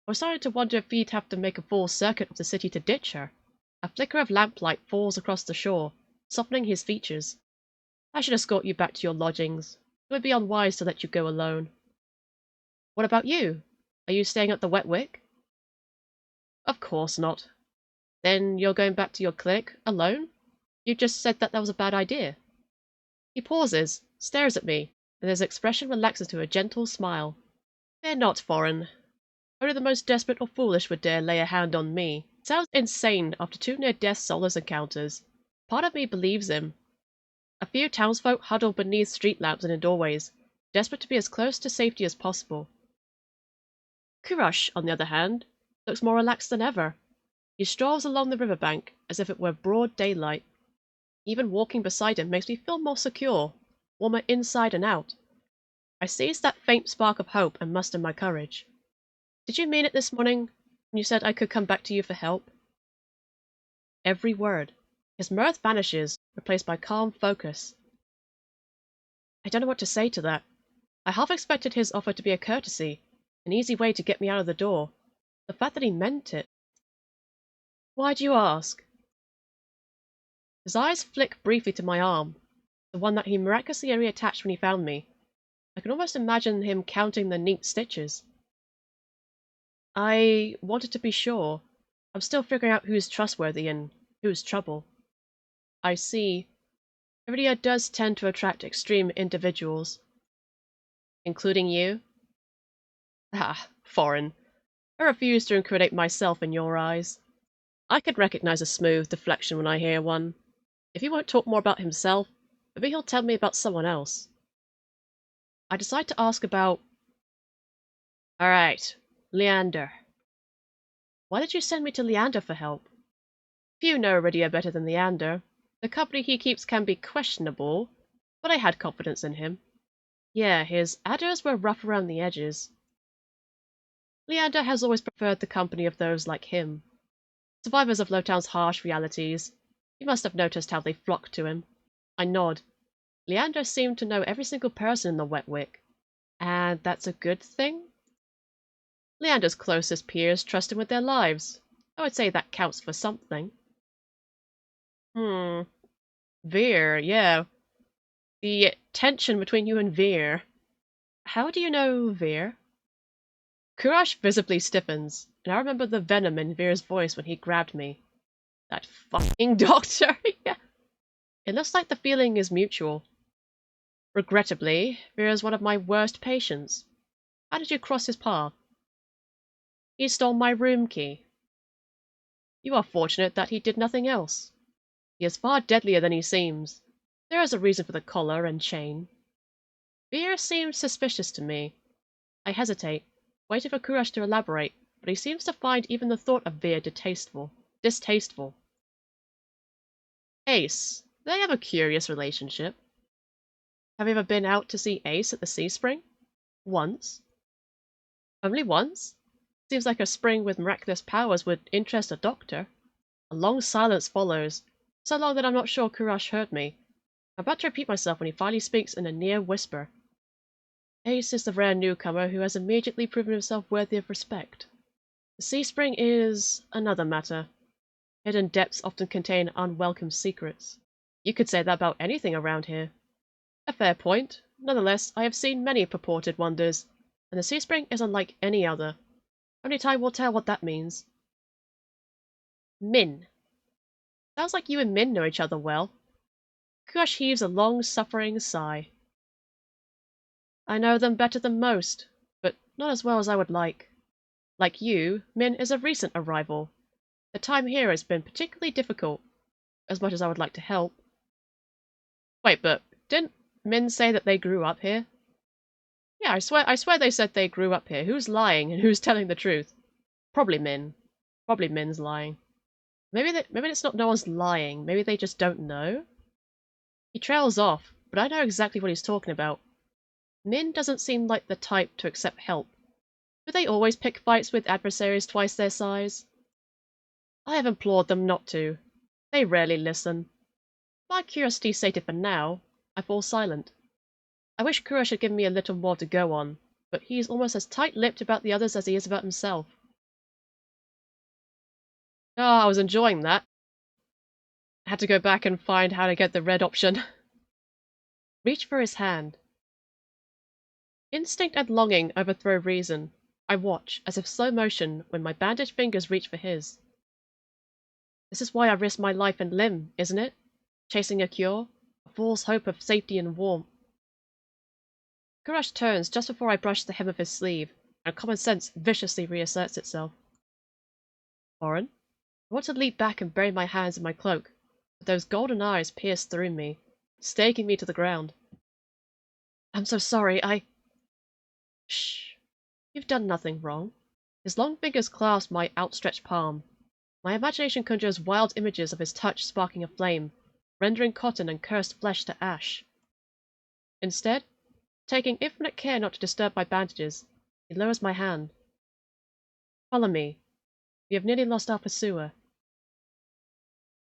I was starting to wonder if he'd have to make a full circuit of the city to ditch her. A flicker of lamplight falls across the shore, softening his features. I should escort you back to your lodgings. It would be unwise to let you go alone. What about you? Are you staying at the Wet Wick? Of course not. Then you're going back to your clinic alone? You just said that was a bad idea. He pauses, stares at me, and his expression relaxes to a gentle smile. They're not foreign. Only the most desperate or foolish would dare lay a hand on me. It sounds insane after 2 near-death Solus encounters. Part of me believes him. A few townsfolk huddle beneath street lamps and in doorways, desperate to be as close to safety as possible. Kuras, on the other hand, looks more relaxed than ever. He strolls along the riverbank as if it were broad daylight. Even walking beside him makes me feel more secure, warmer inside and out. I seize that faint spark of hope and muster my courage. Did you mean it this morning when you said I could come back to you for help? Every word. His mirth vanishes, replaced by calm focus. I don't know what to say to that. I half expected his offer to be a courtesy, an easy way to get me out of the door. The fact that he meant it. Why do you ask? His eyes flick briefly to my arm, the one that he miraculously reattached when he found me. I can almost imagine him counting the neat stitches. I wanted to be sure. I'm still figuring out who's trustworthy and who's trouble. I see. Iridia does tend to attract extreme individuals. Including you? Ah, foreign. I refuse to incriminate myself in your eyes. I can recognize a smooth deflection when I hear one. If he won't talk more about himself, maybe he'll tell me about someone else. I decide to ask about... Alright, Leander. Why did you send me to Leander for help? Few know Iridia better than Leander. The company he keeps can be questionable, but I had confidence in him. Yeah, his adders were rough around the edges. Leander has always preferred the company of those like him. Survivors of Lowtown's harsh realities. You must have noticed how they flocked to him. I nod. Leander seemed to know every single person in the Wetwick. And that's a good thing? Leander's closest peers trust him with their lives. I would say that counts for something. Vere, yeah. The tension between you and Vere. How do you know Vere? Kuras visibly stiffens, and I remember the venom in Vere's voice when he grabbed me. That fucking doctor! Yeah. It looks like the feeling is mutual. Regrettably, Vere is one of my worst patients. How did you cross his path? He stole my room key. You are fortunate that he did nothing else. He is far deadlier than he seems. There is a reason for the collar and chain. Vere seems suspicious to me. I hesitate, waiting for Kuras to elaborate, but he seems to find even the thought of Vere distasteful. Ais, they have a curious relationship. Have you ever been out to see Ais at the sea spring? Once. Only once? Seems like a spring with miraculous powers would interest a doctor. A long silence follows, so long that I'm not sure Kuras heard me. I'm about to repeat myself when he finally speaks in a near whisper. Ais is the rare newcomer who has immediately proven himself worthy of respect. The sea spring is another matter. Hidden depths often contain unwelcome secrets. You could say that about anything around here. A fair point. Nonetheless, I have seen many purported wonders, and the sea spring is unlike any other. Only time will tell what that means. Mhin. Sounds like you and Mhin know each other well. Kuras heaves a long-suffering sigh. I know them better than most, but not as well as I would like. Like you, Mhin is a recent arrival. The time here has been particularly difficult, as much as I would like to help. Wait, but didn't Mhin say that they grew up here? Yeah, I swear they said they grew up here. Who's lying and who's telling the truth? Probably Mhin. Probably Min's lying. Maybe it's not no one's lying. Maybe they just don't know. He trails off, but I know exactly what he's talking about. Mhin doesn't seem like the type to accept help. Do they always pick fights with adversaries twice their size? I have implored them not to. They rarely listen. My curiosity sated for now, I fall silent. I wish Kuras had given me a little more to go on, but he is almost as tight-lipped about the others as he is about himself. Oh, I was enjoying that. I had to go back and find how to get the red option. Reach for his hand. Instinct and longing overthrow reason. I watch, as if slow motion, when my bandaged fingers reach for his. This is why I risk my life and limb, isn't it? Chasing a cure? A false hope of safety and warmth. Kuras turns just before I brush the hem of his sleeve, and common sense viciously reasserts itself. Foreign? I want to leap back and bury my hands in my cloak, but those golden eyes pierce through me, staking me to the ground. I'm so sorry, Shh. You've done nothing wrong. His long fingers clasp my outstretched palm. My imagination conjures wild images of his touch sparking a flame, rendering cotton and cursed flesh to ash. Instead, taking infinite care not to disturb my bandages, he lowers my hand. Follow me. We have nearly lost our pursuer.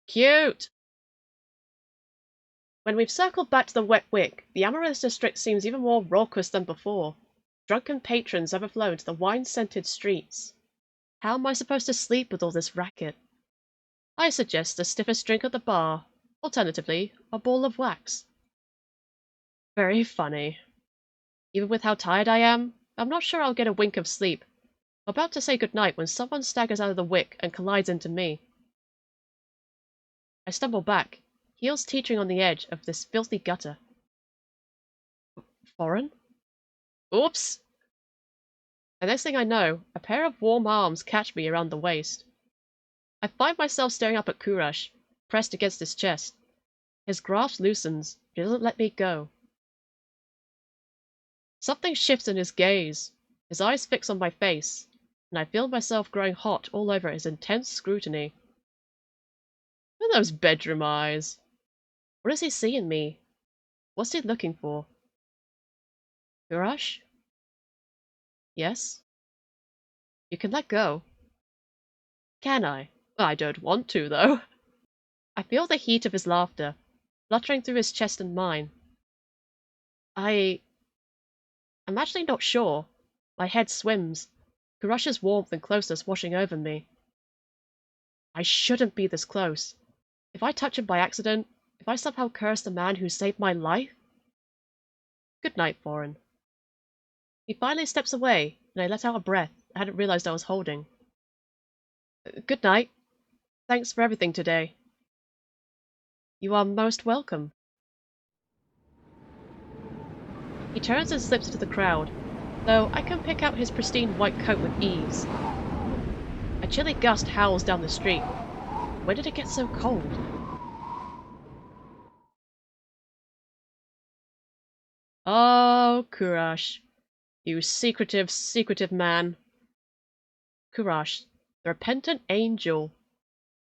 Cute! When we've circled back to the Wetwick, the amorous district seems even more raucous than before. Drunken patrons overflow into the wine-scented streets. How am I supposed to sleep with all this racket? I suggest the stiffest drink at the bar, alternatively, a ball of wax. Very funny. Even with how tired I am, I'm not sure I'll get a wink of sleep. I'm about to say goodnight when someone staggers out of the wick and collides into me. I stumble back, heels teetering on the edge of this filthy gutter. Foreign? Oops! The next thing I know, a pair of warm arms catch me around the waist. I find myself staring up at Kuras, pressed against his chest. His grasp loosens, but he doesn't let me go. Something shifts in his gaze. His eyes fix on my face, and I feel myself growing hot all over his intense scrutiny. What are those bedroom eyes? What does he see in me? What's he looking for? Kuras? Yes? You can let go. Can I? I don't want to, though. I feel the heat of his laughter, fluttering through his chest and mine. I'm actually not sure. My head swims, Kurash's warmth and closeness washing over me. I shouldn't be this close. If I touch him by accident, if I somehow curse the man who saved my life... Good night, Foreign. He finally steps away, and I let out a breath I hadn't realized I was holding. Good night. Thanks for everything today. You are most welcome. He turns and slips into the crowd, though I can pick out his pristine white coat with ease. A chilly gust howls down the street. When did it get so cold? Oh, Kuras. You secretive, secretive man. Kuras, the repentant angel.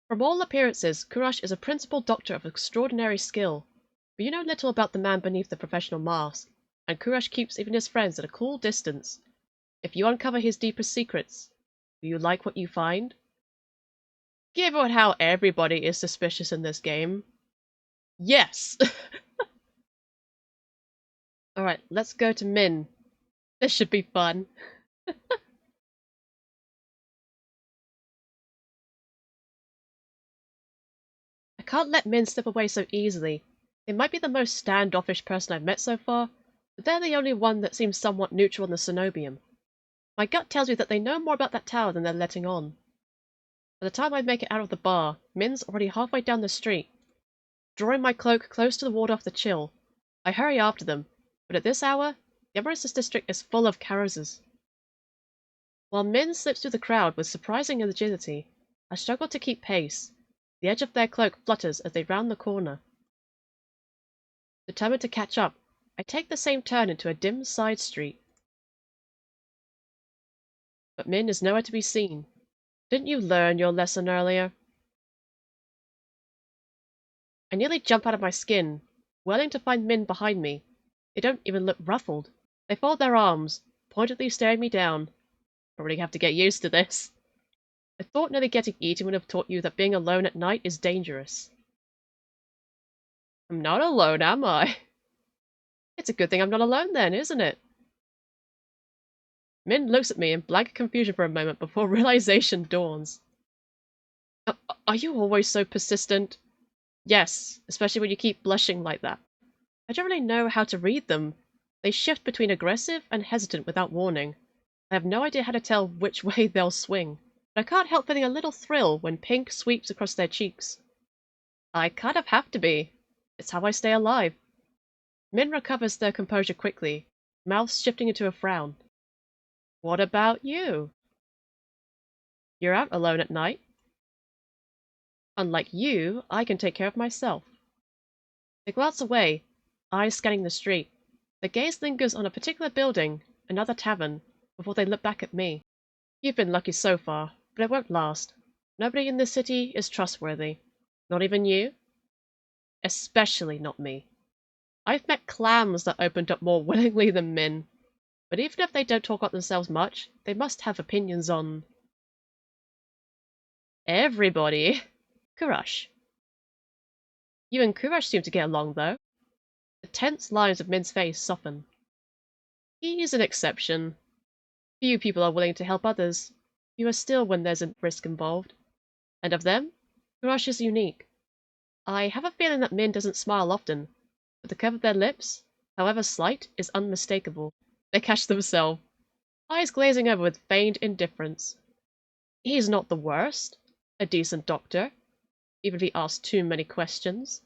From all appearances, Kuras is a principal doctor of extraordinary skill, but you know little about the man beneath the professional mask, and Kuras keeps even his friends at a cool distance. If you uncover his deepest secrets, will you like what you find? Given how everybody is suspicious in this game, yes! Alright, let's go to Mhin. This should be fun. I can't let Mhin slip away so easily. They might be the most standoffish person I've met so far, but they're the only one that seems somewhat neutral in the Cenobium. My gut tells me that they know more about that tower than they're letting on. By the time I make it out of the bar, Min's already halfway down the street. Drawing my cloak close to ward off the chill, I hurry after them, but at this hour, the Emeris's district is full of carozes. While Mhin slips through the crowd with surprising agility, I struggle to keep pace. The edge of their cloak flutters as they round the corner. Determined to catch up, I take the same turn into a dim side street. But Mhin is nowhere to be seen. Didn't you learn your lesson earlier? I nearly jump out of my skin, whirling to find Mhin behind me. They don't even look ruffled. They fold their arms, pointedly staring me down. Probably have to get used to this. I thought nearly getting eaten would have taught you that being alone at night is dangerous. I'm not alone, am I? It's a good thing I'm not alone then, isn't it? Mhin looks at me in blank confusion for a moment before realization dawns. Are you always so persistent? Yes, especially when you keep blushing like that. I don't really know how to read them. They shift between aggressive and hesitant without warning. I have no idea how to tell which way they'll swing, but I can't help feeling a little thrill when pink sweeps across their cheeks. I kind of have to be. It's how I stay alive. Mhin recovers their composure quickly, mouth shifting into a frown. What about you? You're out alone at night? Unlike you, I can take care of myself. They glance away, eyes scanning the street. Their gaze lingers on a particular building, another tavern, before they look back at me. You've been lucky so far, but it won't last. Nobody in this city is trustworthy. Not even you? Especially not me. I've met clams that opened up more willingly than Mhin. But even if they don't talk about themselves much, they must have opinions on... everybody. Kuras. You and Kuras seem to get along, though. The tense lines of Min's face soften. He's an exception. Few people are willing to help others. Fewer still when there's a risk involved. And of them, Kuras is unique. I have a feeling that Mhin doesn't smile often, but the curve of their lips, however slight, is unmistakable. They catch themselves, eyes glazing over with feigned indifference. He's not the worst. A decent doctor, even if he asks too many questions.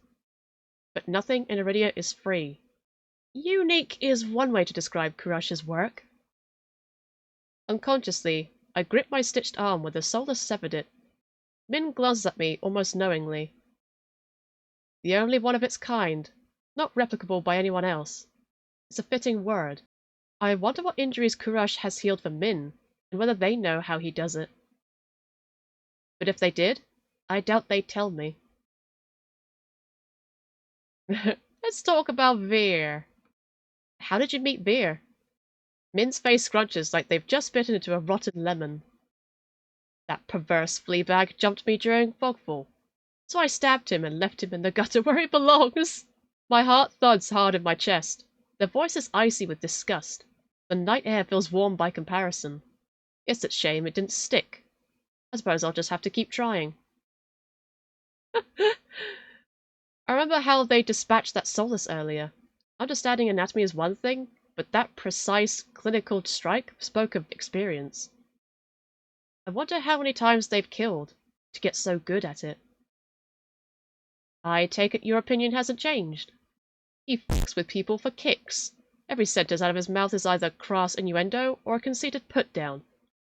but nothing in Iridia is free. Unique is one way to describe Kurash's work. Unconsciously, I grip my stitched arm where the Soulless severed it. Mhin glances at me almost knowingly. The only one of its kind, not replicable by anyone else. It's a fitting word. I wonder what injuries Kuras has healed for Mhin, and whether they know how he does it. But if they did, I doubt they'd tell me. Let's talk about Vere. How did you meet Vere? Min's face scrunches like they've just bitten into a rotten lemon. That perverse flea bag jumped me during Fogfall, so I stabbed him and left him in the gutter where he belongs. My heart thuds hard in my chest. Their voice is icy with disgust. The night air feels warm by comparison. It's a shame it didn't stick. I suppose I'll just have to keep trying. I remember how they dispatched that Soulless earlier. Understanding anatomy is one thing, but that precise, clinical strike spoke of experience. I wonder how many times they've killed to get so good at it. I take it your opinion hasn't changed. He fucks with people for kicks. Every sentence out of his mouth is either crass innuendo or a conceited put-down,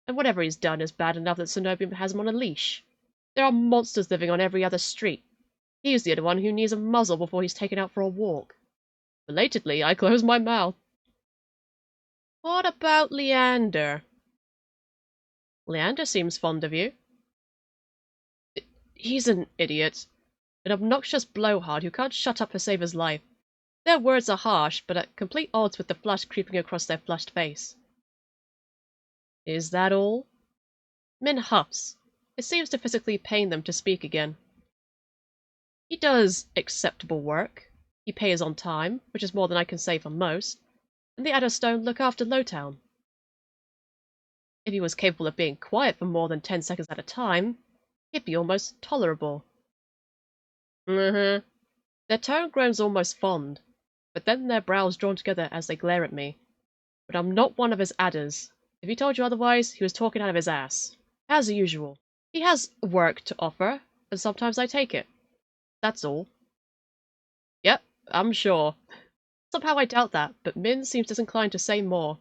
and whatever he's done is bad enough that Cenobium has him on a leash. There are monsters living on every other street. He's the other one who needs a muzzle before he's taken out for a walk. Belatedly, I close my mouth. What about Leander? Leander seems fond of you. He's an idiot. An obnoxious blowhard who can't shut up to save his life. Their words are harsh, but at complete odds with the flush creeping across their flushed face. Is that all? Mhin huffs. It seems to physically pain them to speak again. He does acceptable work. He pays on time, which is more than I can say for most, and the Adderstone look after Lowtown. If he was capable of being quiet for more than 10 seconds at a time, he'd be almost tolerable. Their tone grows almost fond, but then their brows drawn together as they glare at me. But I'm not one of his adders. If he told you otherwise, he was talking out of his ass. As usual. He has work to offer, and sometimes I take it. That's all. Yep, I'm sure. Somehow I doubt that, but Mhin seems disinclined to say more.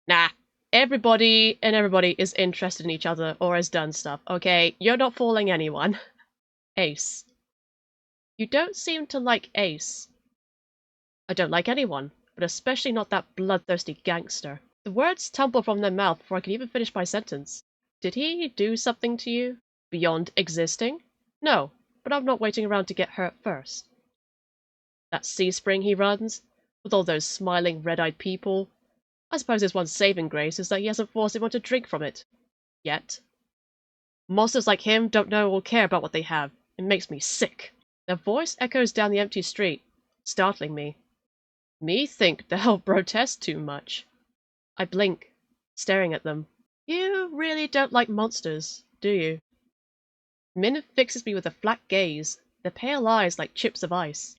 Nah, everybody is interested in each other or has done stuff, okay? You're not fooling anyone. Ais. You don't seem to like Ais. I don't like anyone, but especially not that bloodthirsty gangster. The words tumble from their mouth before I can even finish my sentence. Did he do something to you? Beyond existing? No, but I'm not waiting around to get hurt first. That sea spring he runs, with all those smiling red-eyed people, I suppose his one saving grace is that he hasn't forced anyone to drink from it. Yet. Monsters like him don't know or care about what they have. It makes me sick. Their voice echoes down the empty street, startling me. Me think they'll protest too much. I blink, staring at them. You really don't like monsters, do you? Mhin fixes me with a flat gaze, their pale eyes like chips of ice.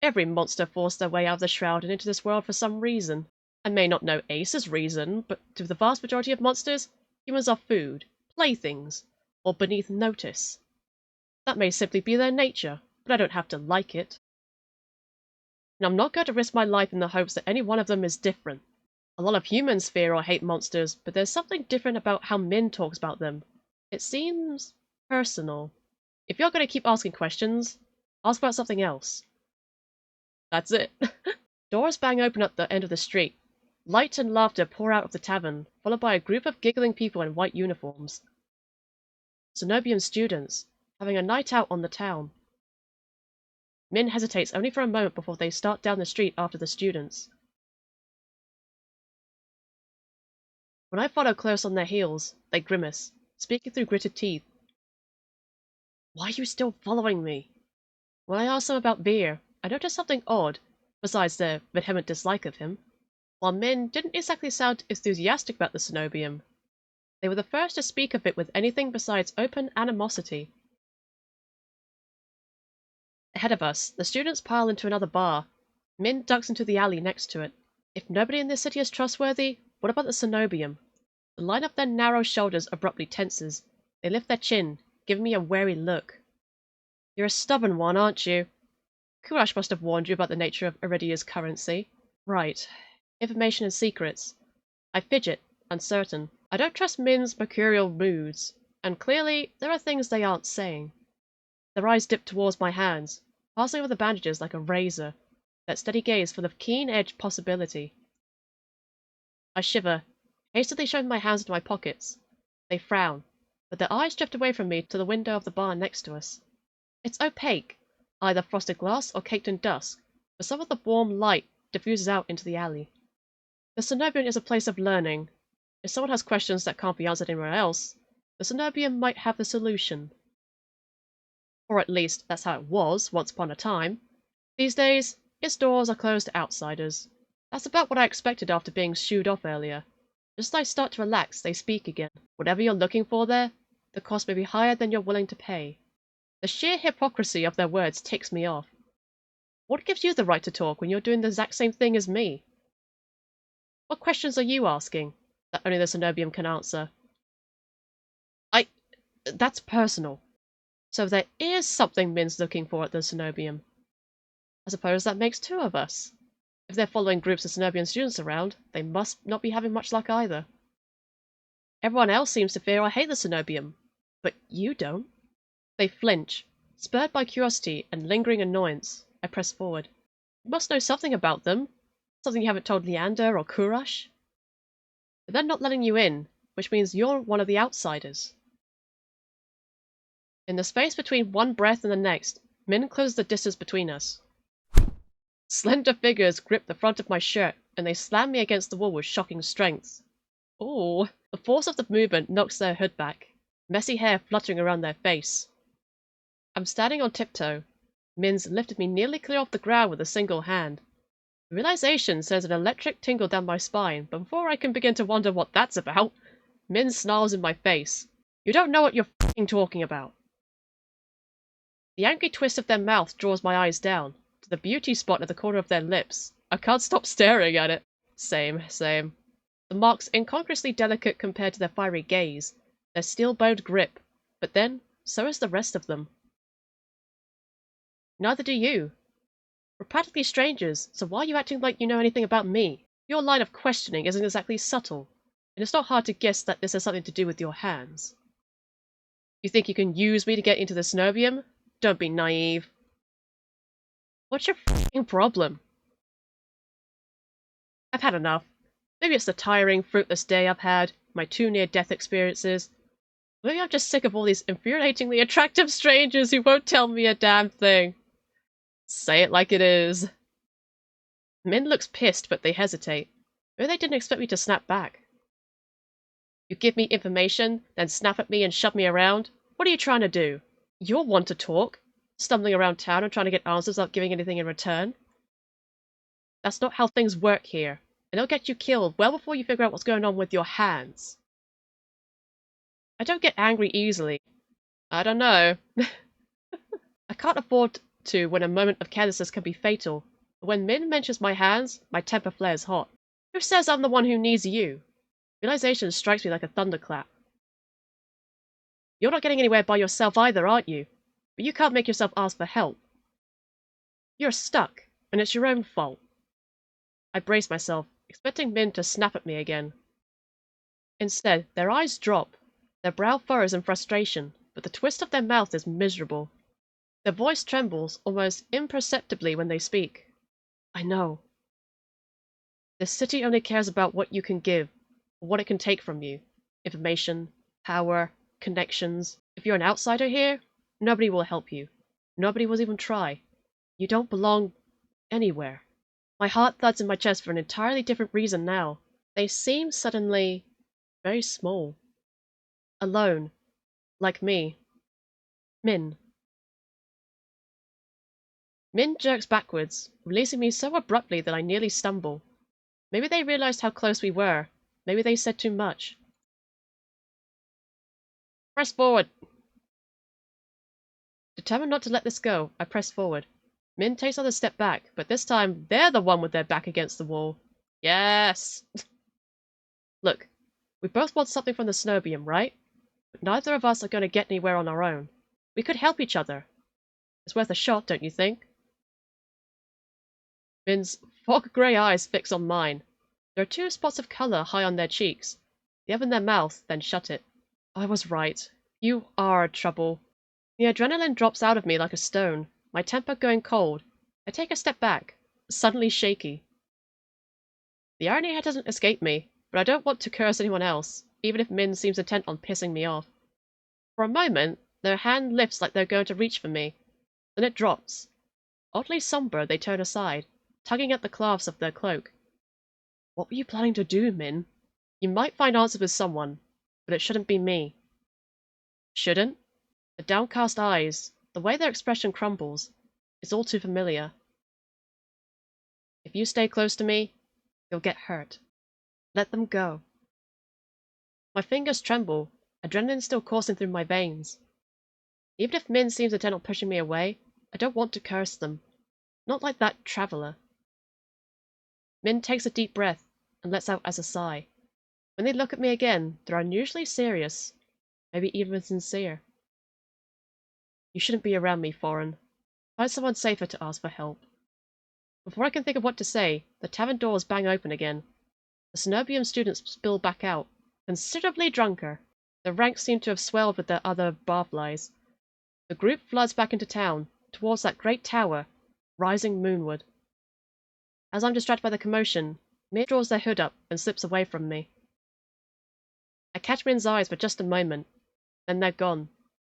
Every monster forced their way out of the shroud and into this world for some reason. I may not know Ais's reason, but to the vast majority of monsters, humans are food, playthings, or beneath notice. That may simply be their nature, but I don't have to like it. And I'm not going to risk my life in the hopes that any one of them is different. A lot of humans fear or hate monsters, but there's something different about how Mhin talks about them. It seems personal. If you're going to keep asking questions, ask about something else. That's it. Doors bang open at the end of the street. Light and laughter pour out of the tavern, followed by a group of giggling people in white uniforms. Cenobium students, having a night out on the town. Mhin hesitates only for a moment before they start down the street after the students. When I follow close on their heels, they grimace, speaking through gritted teeth. Why are you still following me? When I ask them about Vere, I notice something odd, besides their vehement dislike of him. While Mhin didn't exactly sound enthusiastic about the Cenobium, they were the first to speak of it with anything besides open animosity. Ahead of us, the students pile into another bar. Mhin ducks into the alley next to it. If nobody in this city is trustworthy, what about the Cenobium? The line of their narrow shoulders abruptly tenses. They lift their chin, giving me a wary look. You're a stubborn one, aren't you? Kuras must have warned you about the nature of Iridia's currency. Right. Information and secrets. I fidget, uncertain. I don't trust Mhin's mercurial moods, and clearly there are things they aren't saying. Their eyes dip towards my hands, passing over the bandages like a razor, that steady gaze full of keen-edged possibility. I shiver, hastily shoving my hands into my pockets. They frown, but their eyes drift away from me to the window of the bar next to us. It's opaque, either frosted glass or caked in dusk, but some of the warm light diffuses out into the alley. The Cenobium is a place of learning. If someone has questions that can't be answered anywhere else, the Cenobium might have the solution. Or at least, that's how it was once upon a time. These days, its doors are closed to outsiders. That's about what I expected after being shooed off earlier. Just as I start to relax, they speak again. Whatever you're looking for there, the cost may be higher than you're willing to pay. The sheer hypocrisy of their words ticks me off. What gives you the right to talk when you're doing the exact same thing as me? What questions are you asking that only the Cenobium can answer? That's personal. So there is something Mhin's looking for at the Cenobium. I suppose that makes two of us. If they're following groups of Cenobian students around, they must not be having much luck either. Everyone else seems to fear or hate the Cenobium, but you don't. They flinch, spurred by curiosity and lingering annoyance. I press forward. You must know something about them. Something you haven't told Leander or Kuras. But they're not letting you in, which means you're one of the outsiders. In the space between one breath and the next, Mhin closes the distance between us. Slender fingers grip the front of my shirt, and they slam me against the wall with shocking strength. Ooh, the force of the movement knocks their hood back, messy hair fluttering around their face. I'm standing on tiptoe. Mhin's lifted me nearly clear off the ground with a single hand. The realization sends an electric tingle down my spine, but before I can begin to wonder what that's about, Mhin snarls in my face. You don't know what you're f***ing talking about. The angry twist of their mouth draws my eyes down, to the beauty spot at the corner of their lips. I can't stop staring at it. Same. The mark's incongruously delicate compared to their fiery gaze, their steel-boned grip, but then, so is the rest of them. Neither do you. We're practically strangers, so why are you acting like you know anything about me? Your line of questioning isn't exactly subtle, and it's not hard to guess that this has something to do with your hands. You think you can use me to get into the Cenobium? Don't be naive. What's your f***ing problem? I've had enough. Maybe it's the tiring, fruitless day I've had, my 2 near-death experiences. Maybe I'm just sick of all these infuriatingly attractive strangers who won't tell me a damn thing. Say it like it is. Mhin looks pissed, but they hesitate. Maybe they didn't expect me to snap back. You give me information, then snap at me and shove me around? What are you trying to do? You're one to talk, stumbling around town and trying to get answers without giving anything in return. That's not how things work here, and it'll get you killed well before you figure out what's going on with your hands. I don't get angry easily. I don't know. I can't afford to when a moment of carelessness can be fatal, but when Mhin mentions my hands, my temper flares hot. Who says I'm the one who needs you? Realization strikes me like a thunderclap. You're not getting anywhere by yourself either, aren't you? But you can't make yourself ask for help. You're stuck, and it's your own fault. I brace myself, expecting Mhin to snap at me again. Instead, their eyes drop, their brow furrows in frustration, but the twist of their mouth is miserable. Their voice trembles, almost imperceptibly when they speak. I know. This city only cares about what you can give, or what it can take from you. Information, power, connections. If you're an outsider here, nobody will help you. Nobody will even try. You don't belong anywhere. My heart thuds in my chest for an entirely different reason now. They seem suddenly very small. Alone. Like me. Mhin. Mhin jerks backwards, releasing me so abruptly that I nearly stumble. Maybe they realized how close we were. Maybe they said too much. Press forward! Determined not to let this go, I press forward. Mhin takes another step back, but this time they're the one with their back against the wall. Yes! Look, we both want something from the Cenobium, right? But neither of us are going to get anywhere on our own. We could help each other. It's worth a shot, don't you think? Mhin's fog grey eyes fix on mine. There are two spots of colour high on their cheeks. They open their mouth, then shut it. I was right. You are trouble. The adrenaline drops out of me like a stone, my temper going cold. I take a step back, suddenly shaky. The irony doesn't escape me, but I don't want to curse anyone else, even if Mhin seems intent on pissing me off. For a moment, their hand lifts like they're going to reach for me. Then it drops. Oddly somber, they turn aside, tugging at the clasps of their cloak. What were you planning to do, Mhin? You might find answers with someone, but it shouldn't be me. Shouldn't? The downcast eyes, the way their expression crumbles, it's all too familiar. If you stay close to me, you'll get hurt. Let them go. My fingers tremble, adrenaline still coursing through my veins. Even if Mhin seems intent on pushing me away, I don't want to curse them. Not like that traveller. Mhin takes a deep breath and lets out as a sigh. When they look at me again, they're unusually serious, maybe even sincere. You shouldn't be around me, Foreign. Find someone safer to ask for help. Before I can think of what to say, the tavern doors bang open again. The Cenobium students spill back out, considerably drunker. The ranks seem to have swelled with their other barflies. The group floods back into town, towards that great tower, rising moonward. As I'm distracted by the commotion, Mhin draws their hood up and slips away from me. I catch Min's eyes for just a moment, then they're gone,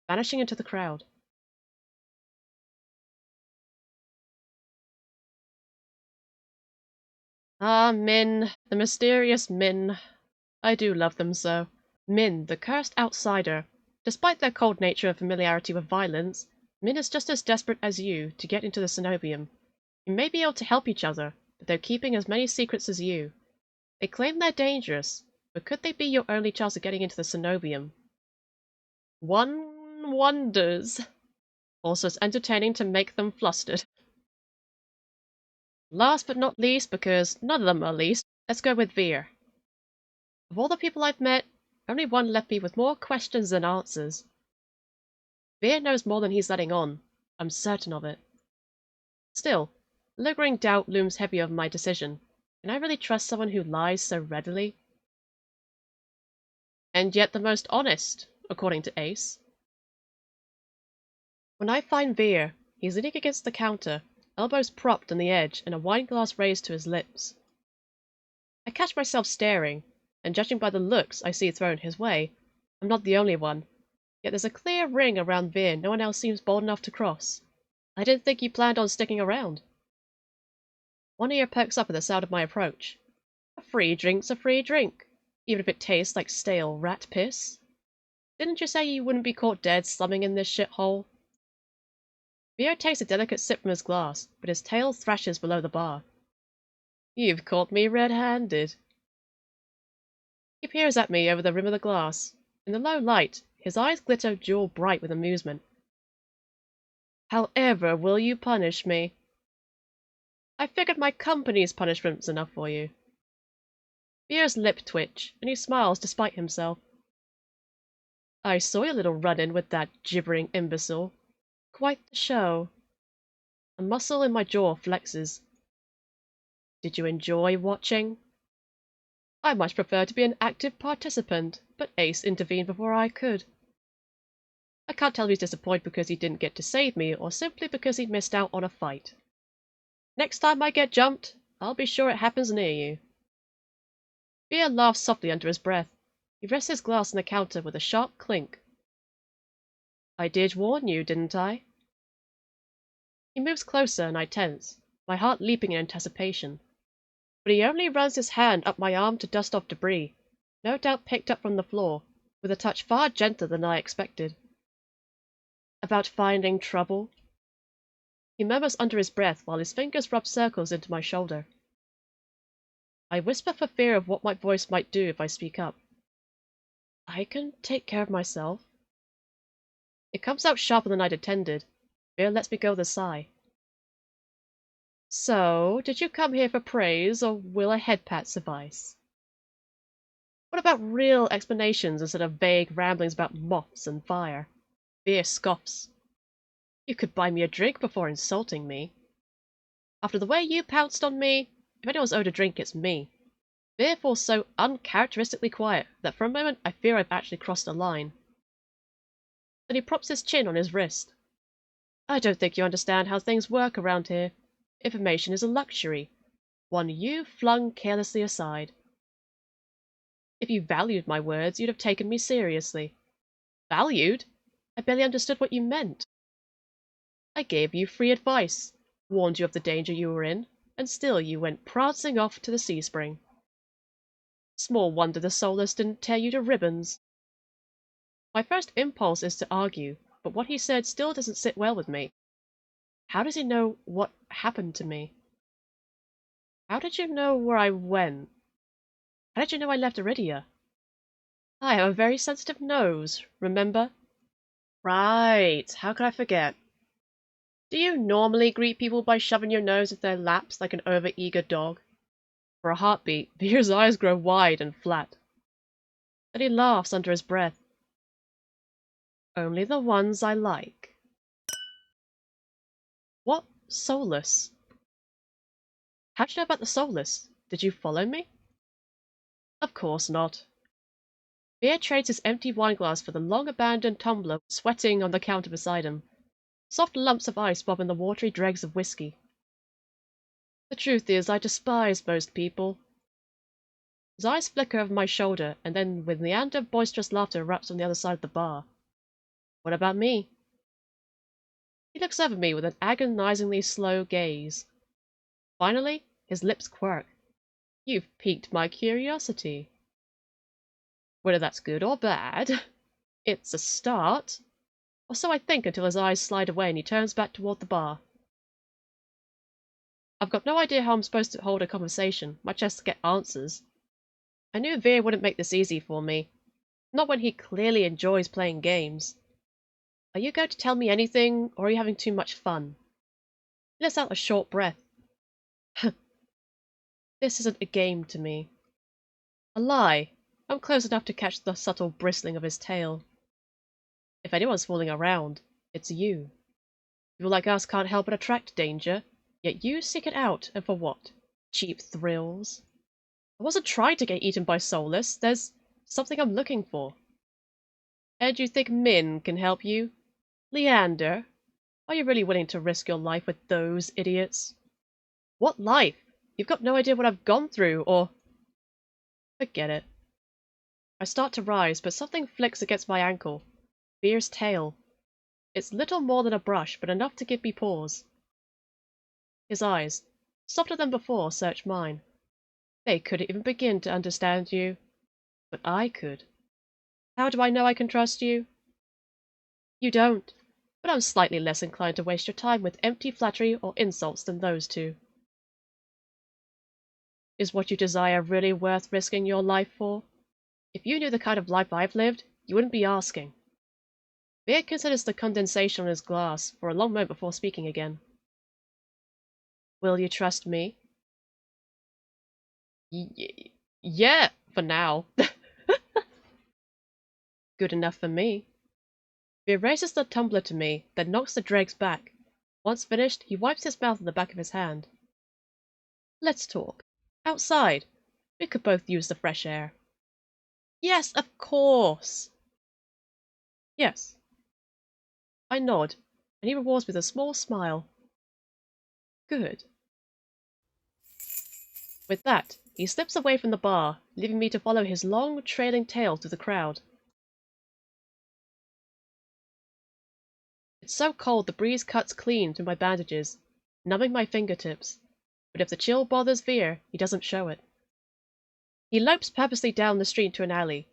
vanishing into the crowd. Ah, Mhin, the mysterious Mhin. I do love them so. Mhin, the cursed outsider. Despite their cold nature and familiarity with violence, Mhin is just as desperate as you to get into the Cenobium. You may be able to help each other, but they're keeping as many secrets as you. They claim they're dangerous, but could they be your only chance of getting into the Cenobium? One wonders. Also, it's entertaining to make them flustered. Last but not least, because none of them are least, let's go with Vere. Of all the people I've met, only one left me with more questions than answers. Vere knows more than he's letting on. I'm certain of it. Still, a lingering doubt looms heavy over my decision. Can I really trust someone who lies so readily? And yet the most honest, according to Ais. When I find Vere, he's leaning against the counter, elbows propped on the edge and a wine glass raised to his lips. I catch myself staring, and judging by the looks I see thrown his way, I'm not the only one. Yet there's a clear ring around Vere no one else seems bold enough to cross. I didn't think you planned on sticking around. One ear perks up at the sound of my approach. A free drink's a free drink, even if it tastes like stale rat piss. Didn't you say you wouldn't be caught dead slumming in this shithole? Vere takes a delicate sip from his glass, but his tail thrashes below the bar. You've caught me red-handed. He peers at me over the rim of the glass. In the low light, his eyes glitter jewel bright with amusement. However will you punish me? I figured my company's punishment's enough for you. Vere's lip twitch, and he smiles despite himself. I saw your little run-in with that gibbering imbecile. Quite the show. A muscle in my jaw flexes. Did you enjoy watching? I much prefer to be an active participant, but Ais intervened before I could. I can't tell if he's disappointed because he didn't get to save me, or simply because he missed out on a fight. Next time I get jumped, I'll be sure it happens near you. Vere laughs softly under his breath. He rests his glass on the counter with a sharp clink. I did warn you, didn't I? He moves closer and I tense, my heart leaping in anticipation. But he only runs his hand up my arm to dust off debris, no doubt picked up from the floor, with a touch far gentler than I expected. About finding trouble? He murmurs under his breath while his fingers rub circles into my shoulder. I whisper for fear of what my voice might do if I speak up. I can take care of myself. It comes out sharper than I'd intended. Vere lets me go with a sigh. So, did you come here for praise, or will a head pat suffice? What about real explanations instead of vague ramblings about moths and fire? Vere scoffs. You could buy me a drink before insulting me. After the way you pounced on me, if anyone's owed a drink, it's me. Vere falls so uncharacteristically quiet that for a moment I fear I've actually crossed a line. Then he props his chin on his wrist. I don't think you understand how things work around here. Information is a luxury, one you flung carelessly aside. If you valued my words, you'd have taken me seriously. Valued? I barely understood what you meant. I gave you free advice, warned you of the danger you were in, and still you went prancing off to the sea spring. Small wonder the Soulless didn't tear you to ribbons. My first impulse is to argue, but what he said still doesn't sit well with me. How does he know what happened to me? How did you know where I went? How did you know I left Iridia? I have a very sensitive nose, remember? Right, how could I forget? Do you normally greet people by shoving your nose into their laps like an over-eager dog? For a heartbeat, Vere's eyes grow wide and flat. Then he laughs under his breath. Only the ones I like. What Soulless? How'd you know about the Soulless? Did you follow me? Of course not. Vere trades his empty wineglass for the long-abandoned tumbler sweating on the counter beside him. Soft lumps of ice bob in the watery dregs of whiskey. The truth is, I despise most people. His eyes flicker over my shoulder, and then with Leander boisterous laughter erupts on the other side of the bar. What about me? He looks over me with an agonizingly slow gaze. Finally, his lips quirk. You've piqued my curiosity. Whether that's good or bad, it's a start. Or so I think until his eyes slide away and he turns back toward the bar. I've got no idea how I'm supposed to hold a conversation, much less to get answers. I knew Vere wouldn't make this easy for me. Not when he clearly enjoys playing games. Are you going to tell me anything, or are you having too much fun? He lets out a short breath. This isn't a game to me. A lie. I'm close enough to catch the subtle bristling of his tail. If anyone's fooling around, it's you. People like us can't help but attract danger, yet you seek it out, and for what? Cheap thrills? I wasn't trying to get eaten by Soulless. There's something I'm looking for. And you think Mhin can help you? Leander, are you really willing to risk your life with those idiots? What life? You've got no idea what I've gone through, or... Forget it. I start to rise, but something flicks against my ankle. Vere's tail. It's little more than a brush, but enough to give me pause. His eyes, softer than before, search mine. They couldn't even begin to understand you. But I could. How do I know I can trust you? You don't, but I'm slightly less inclined to waste your time with empty flattery or insults than those two. Is what you desire really worth risking your life for? If you knew the kind of life I've lived, you wouldn't be asking. Vere considers the condensation on his glass for a long moment before speaking again. Will you trust me? Yeah, for now. Good enough for me. Vere raises the tumbler to me, then knocks the dregs back. Once finished, he wipes his mouth on the back of his hand. Let's talk. Outside. We could both use the fresh air. Yes, of course. Yes. I nod, and he rewards me with a small smile. Good. With that, he slips away from the bar, leaving me to follow his long, trailing tail through the crowd. It's so cold the breeze cuts clean through my bandages, numbing my fingertips. But if the chill bothers Vere, he doesn't show it. He lopes purposely down the street to an alley.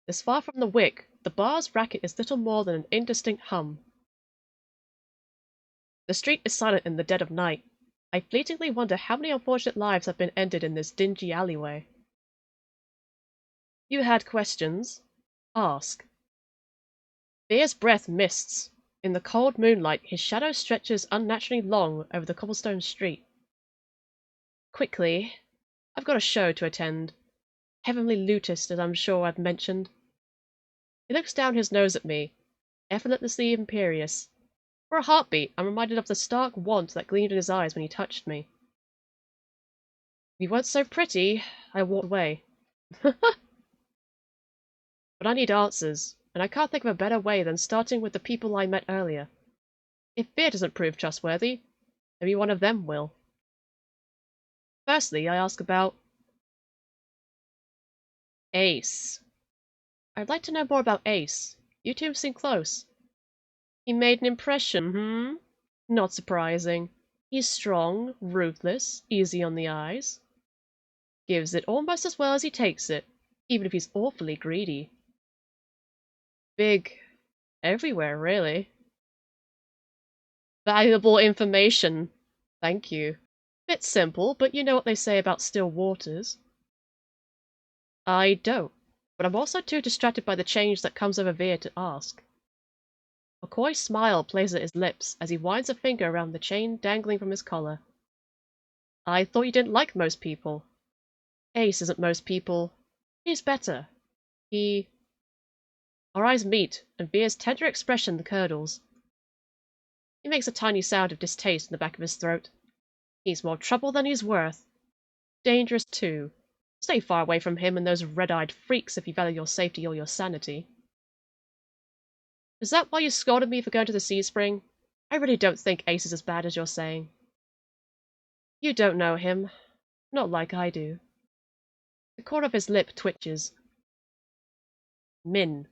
This far from the wick, the bar's racket is little more than an indistinct hum. The street is silent in the dead of night. I fleetingly wonder how many unfortunate lives have been ended in this dingy alleyway. You had questions? Ask. Vere's breath mists. In the cold moonlight, his shadow stretches unnaturally long over the cobblestone street. Quickly, I've got a show to attend. Heavenly lutist, as I'm sure I've mentioned. He looks down his nose at me, effortlessly imperious. For a heartbeat, I'm reminded of the stark want that gleamed in his eyes when he touched me. you weren't so pretty, I walked away. But I need answers, and I can't think of a better way than starting with the people I met earlier. If Vere doesn't prove trustworthy, maybe one of them will. Firstly, I ask about Ais. I'd like to know more about Ais. You two seem close. He made an impression, Not surprising. He's strong, ruthless, easy on the eyes. Gives it almost as well as he takes it, even if he's awfully greedy. Big. Everywhere, really. Valuable information. Thank you. Bit simple, but you know what they say about still waters. I don't, but I'm also too distracted by the change that comes over Vere to ask. A coy smile plays at his lips as he winds a finger around the chain dangling from his collar. I thought you didn't like most people. Ais isn't most people. He's better. He... Our eyes meet, and Vere's tender expression curdles. He makes a tiny sound of distaste in the back of his throat. He's more trouble than he's worth. Dangerous, too. Stay far away from him and those red-eyed freaks if you value your safety or your sanity. Is that why you scolded me for going to the Sea Spring? I really don't think Ais is as bad as you're saying. You don't know him. Not like I do. The corner of his lip twitches. Mhin.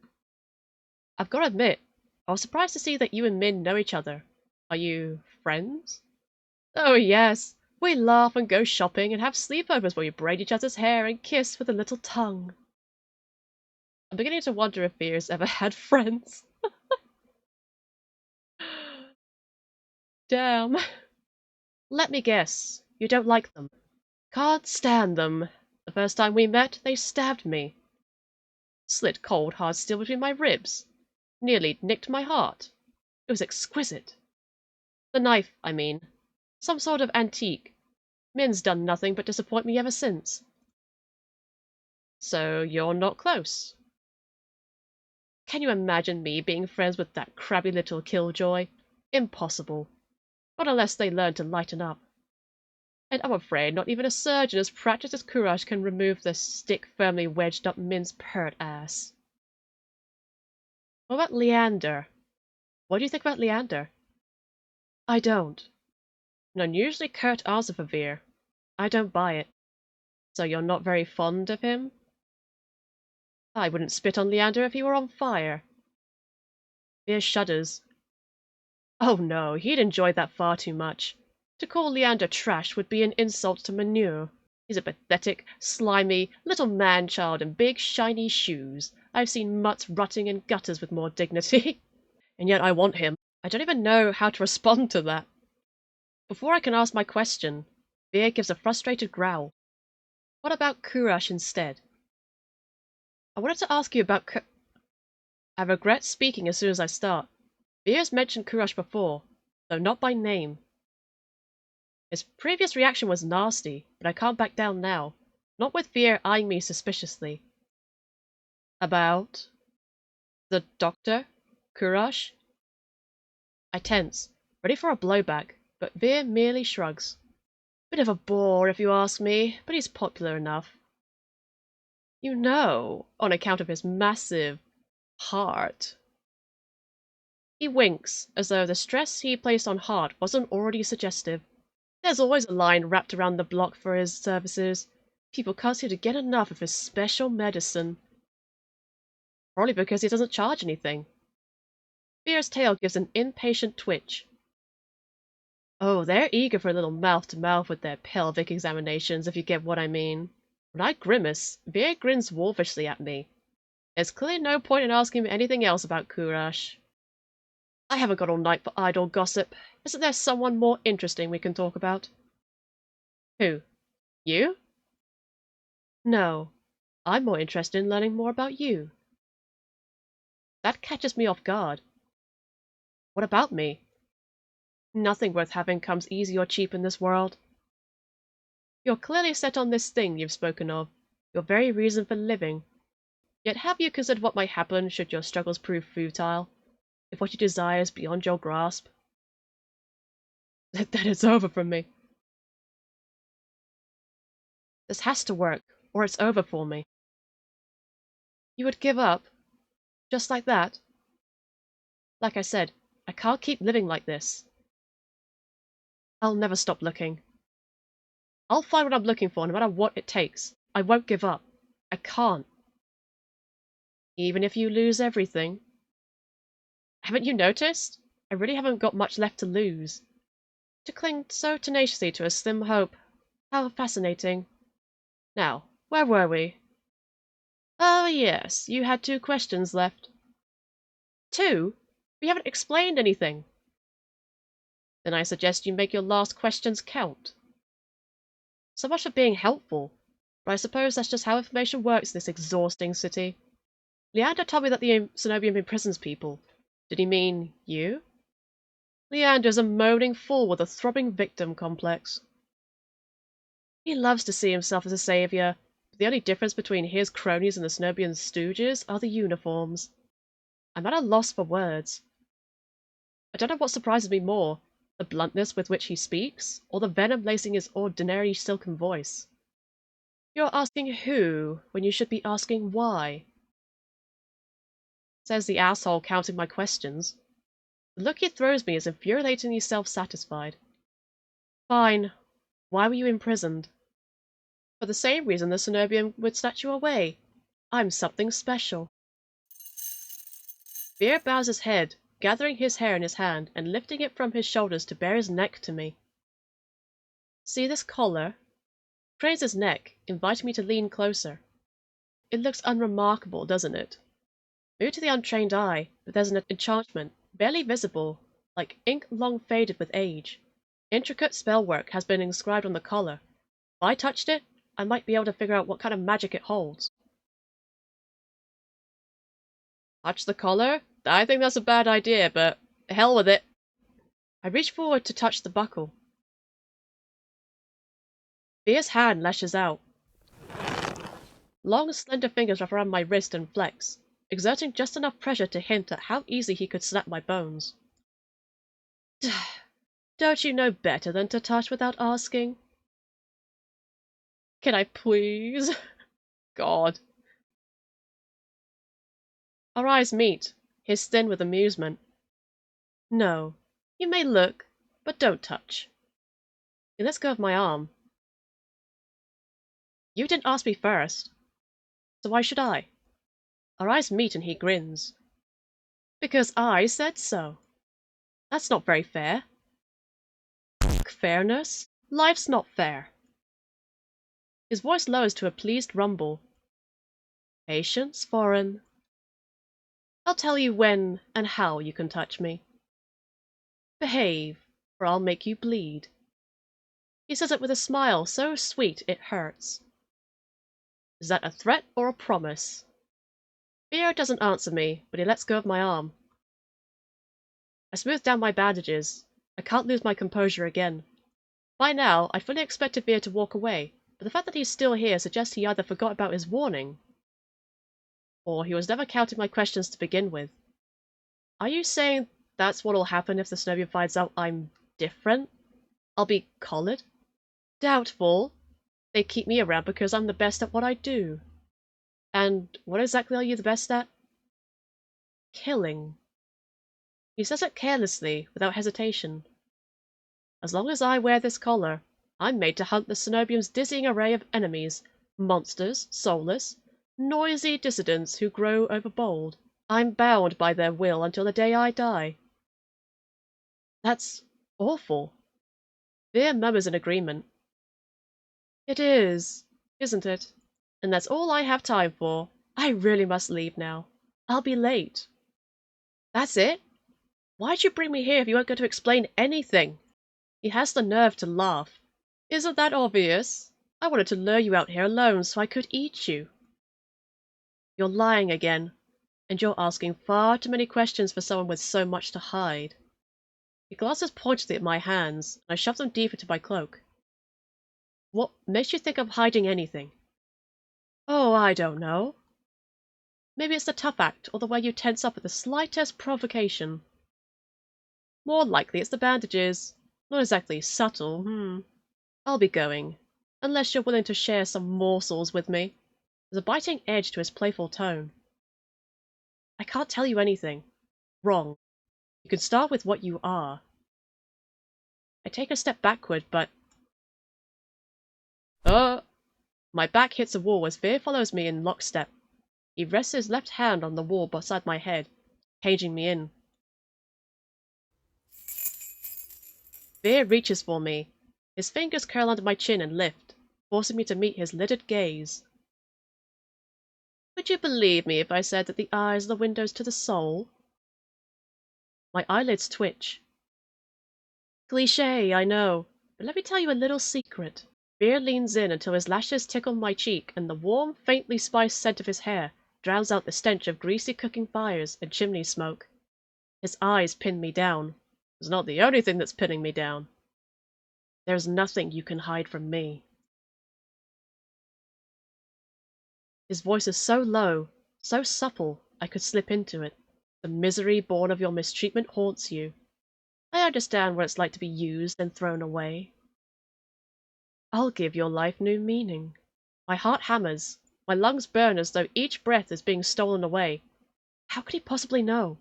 I've got to admit, I was surprised to see that you and Mhin know each other. Are you friends? Oh yes, we laugh and go shopping and have sleepovers where we braid each other's hair and kiss with a little tongue. I'm beginning to wonder if Vere's ever had friends. Damn. Let me guess, you don't like them. Can't stand them. The first time we met, they stabbed me. Slit cold hard steel between my ribs. Nearly nicked my heart. It was exquisite. The knife, I mean. Some sort of antique. Min's done nothing but disappoint me ever since. So you're not close? Can you imagine me being friends with that crabby little killjoy? Impossible. Not unless they learn to lighten up. And I'm afraid not even a surgeon as practiced as Kuras can remove the stick firmly wedged up Min's pert ass. What about Leander? What do you think about Leander? I don't. An unusually curt answer for Vere. I don't buy it. So you're not very fond of him? I wouldn't spit on Leander if he were on fire. Vere shudders. Oh no, he'd enjoy that far too much. To call Leander trash would be an insult to manure. He's a pathetic, slimy, little man-child in big, shiny shoes. I've seen mutts rotting in gutters with more dignity. And yet I want him. I don't even know how to respond to that. Before I can ask my question, Vere gives a frustrated growl. What about Kuras instead? I wanted to ask you about I regret speaking as soon as I start. Vere's mentioned Kuras before, though not by name. His previous reaction was nasty, but I can't back down now. Not with Vere eyeing me suspiciously. About the doctor? Kuras? I tense, ready for a blowback, but Vere merely shrugs. Bit of a bore, if you ask me, but he's popular enough. You know, on account of his massive heart. He winks, as though the stress he placed on heart wasn't already suggestive. There's always a line wrapped around the block for his services. People can't seem to get enough of his special medicine. Probably because he doesn't charge anything. Vere's tail gives an impatient twitch. Oh, they're eager for a little mouth-to-mouth with their pelvic examinations, if you get what I mean. When I grimace, Vere grins wolfishly at me. There's clearly no point in asking him anything else about Kuras. I haven't got all night for idle gossip. Isn't there someone more interesting we can talk about? Who? You? No. I'm more interested in learning more about you. That catches me off guard. What about me? Nothing worth having comes easy or cheap in this world. You're clearly set on this thing you've spoken of, your very reason for living. Yet have you considered what might happen should your struggles prove futile? If what you desire is beyond your grasp? Then it's over for me. This has to work, or it's over for me. You would give up? Just like that? Like I said, I can't keep living like this. I'll never stop looking. I'll find what I'm looking for no matter what it takes. I won't give up. I can't. Even if you lose everything. Haven't you noticed? I really haven't got much left to lose. To cling so tenaciously to a slim hope. How fascinating. Now, where were we? Oh yes, you had 2 questions left. 2? We haven't explained anything. Then I suggest you make your last questions count. So much for being helpful, but I suppose that's just how information works in this exhausting city. Leander told me that the Cenobium imprisons people. Did he mean you? Leander's a moaning fool with a throbbing victim complex. He loves to see himself as a saviour, but the only difference between his cronies and the Cenobian stooges are the uniforms. I'm at a loss for words. I don't know what surprises me more, the bluntness with which he speaks, or the venom lacing his ordinary silken voice. You're asking who, when you should be asking why. Says the asshole counting my questions. The look he throws me is infuriatingly self-satisfied. Fine. Why were you imprisoned? For the same reason the Cenobium would snatch you away. I'm something special. Vere bows his head, gathering his hair in his hand and lifting it from his shoulders to bare his neck to me. See this collar? Cranes his neck, inviting me to lean closer. It looks unremarkable, doesn't it? New to the untrained eye, but there's an enchantment, barely visible, like ink long faded with age. Intricate spellwork has been inscribed on the collar. If I touched it, I might be able to figure out what kind of magic it holds. Touch the collar? I think that's a bad idea, but hell with it. I reach forward to touch the buckle. Vere's hand lashes out. Long, slender fingers wrap around my wrist and flex, exerting just enough pressure to hint at how easily he could snap my bones. Don't you know better than to touch without asking? Can I please? God. Our eyes meet, his thin with amusement. No, you may look, but don't touch. He lets go of my arm. You didn't ask me first, so why should I? Our eyes meet and he grins. Because I said so. That's not very fair. Fairness? Life's not fair. His voice lowers to a pleased rumble. Patience, foreign. I'll tell you when and how you can touch me. Behave, or I'll make you bleed. He says it with a smile so sweet it hurts. Is that a threat or a promise? Vere doesn't answer me, but he lets go of my arm. I smooth down my bandages. I can't lose my composure again. By now, I fully expected Vere to walk away, but the fact that he's still here suggests he either forgot about his warning, or he was never counting my questions to begin with. Are you saying that's what'll happen if the Cenobium finds out I'm different? I'll be collared? Doubtful. They keep me around because I'm the best at what I do. And what exactly are you the best at? Killing. He says it carelessly, without hesitation. As long as I wear this collar, I'm made to hunt the Cenobium's dizzying array of enemies, monsters, soulless, noisy dissidents who grow overbold. I'm bound by their will until the day I die. That's awful. Vere murmurs in agreement. It is, isn't it? And that's all I have time for. I really must leave now. I'll be late. That's it? Why'd you bring me here if you weren't going to explain anything? He has the nerve to laugh. Isn't that obvious? I wanted to lure you out here alone so I could eat you. You're lying again, and you're asking far too many questions for someone with so much to hide. He glances pointedly at my hands, and I shove them deep into my cloak. What makes you think I'm hiding anything? Oh, I don't know. Maybe it's the tough act, or the way you tense up at the slightest provocation. More likely it's the bandages. Not exactly subtle, I'll be going. Unless you're willing to share some morsels with me. There's a biting edge to his playful tone. I can't tell you anything. Wrong. You can start with what you are. I take a step backward, but... My back hits a wall as Vere follows me in lockstep. He rests his left hand on the wall beside my head, caging me in. Vere reaches for me. His fingers curl under my chin and lift, forcing me to meet his lidded gaze. Would you believe me if I said that the eyes are the windows to the soul? My eyelids twitch. Cliché, I know, but let me tell you a little secret. Vere leans in until his lashes tickle my cheek and the warm, faintly spiced scent of his hair drowns out the stench of greasy cooking fires and chimney smoke. His eyes pin me down. It's not the only thing that's pinning me down. There's nothing you can hide from me. His voice is so low, so supple, I could slip into it. The misery born of your mistreatment haunts you. I understand what it's like to be used and thrown away. I'll give your life new meaning. My heart hammers. My lungs burn as though each breath is being stolen away. How could he possibly know?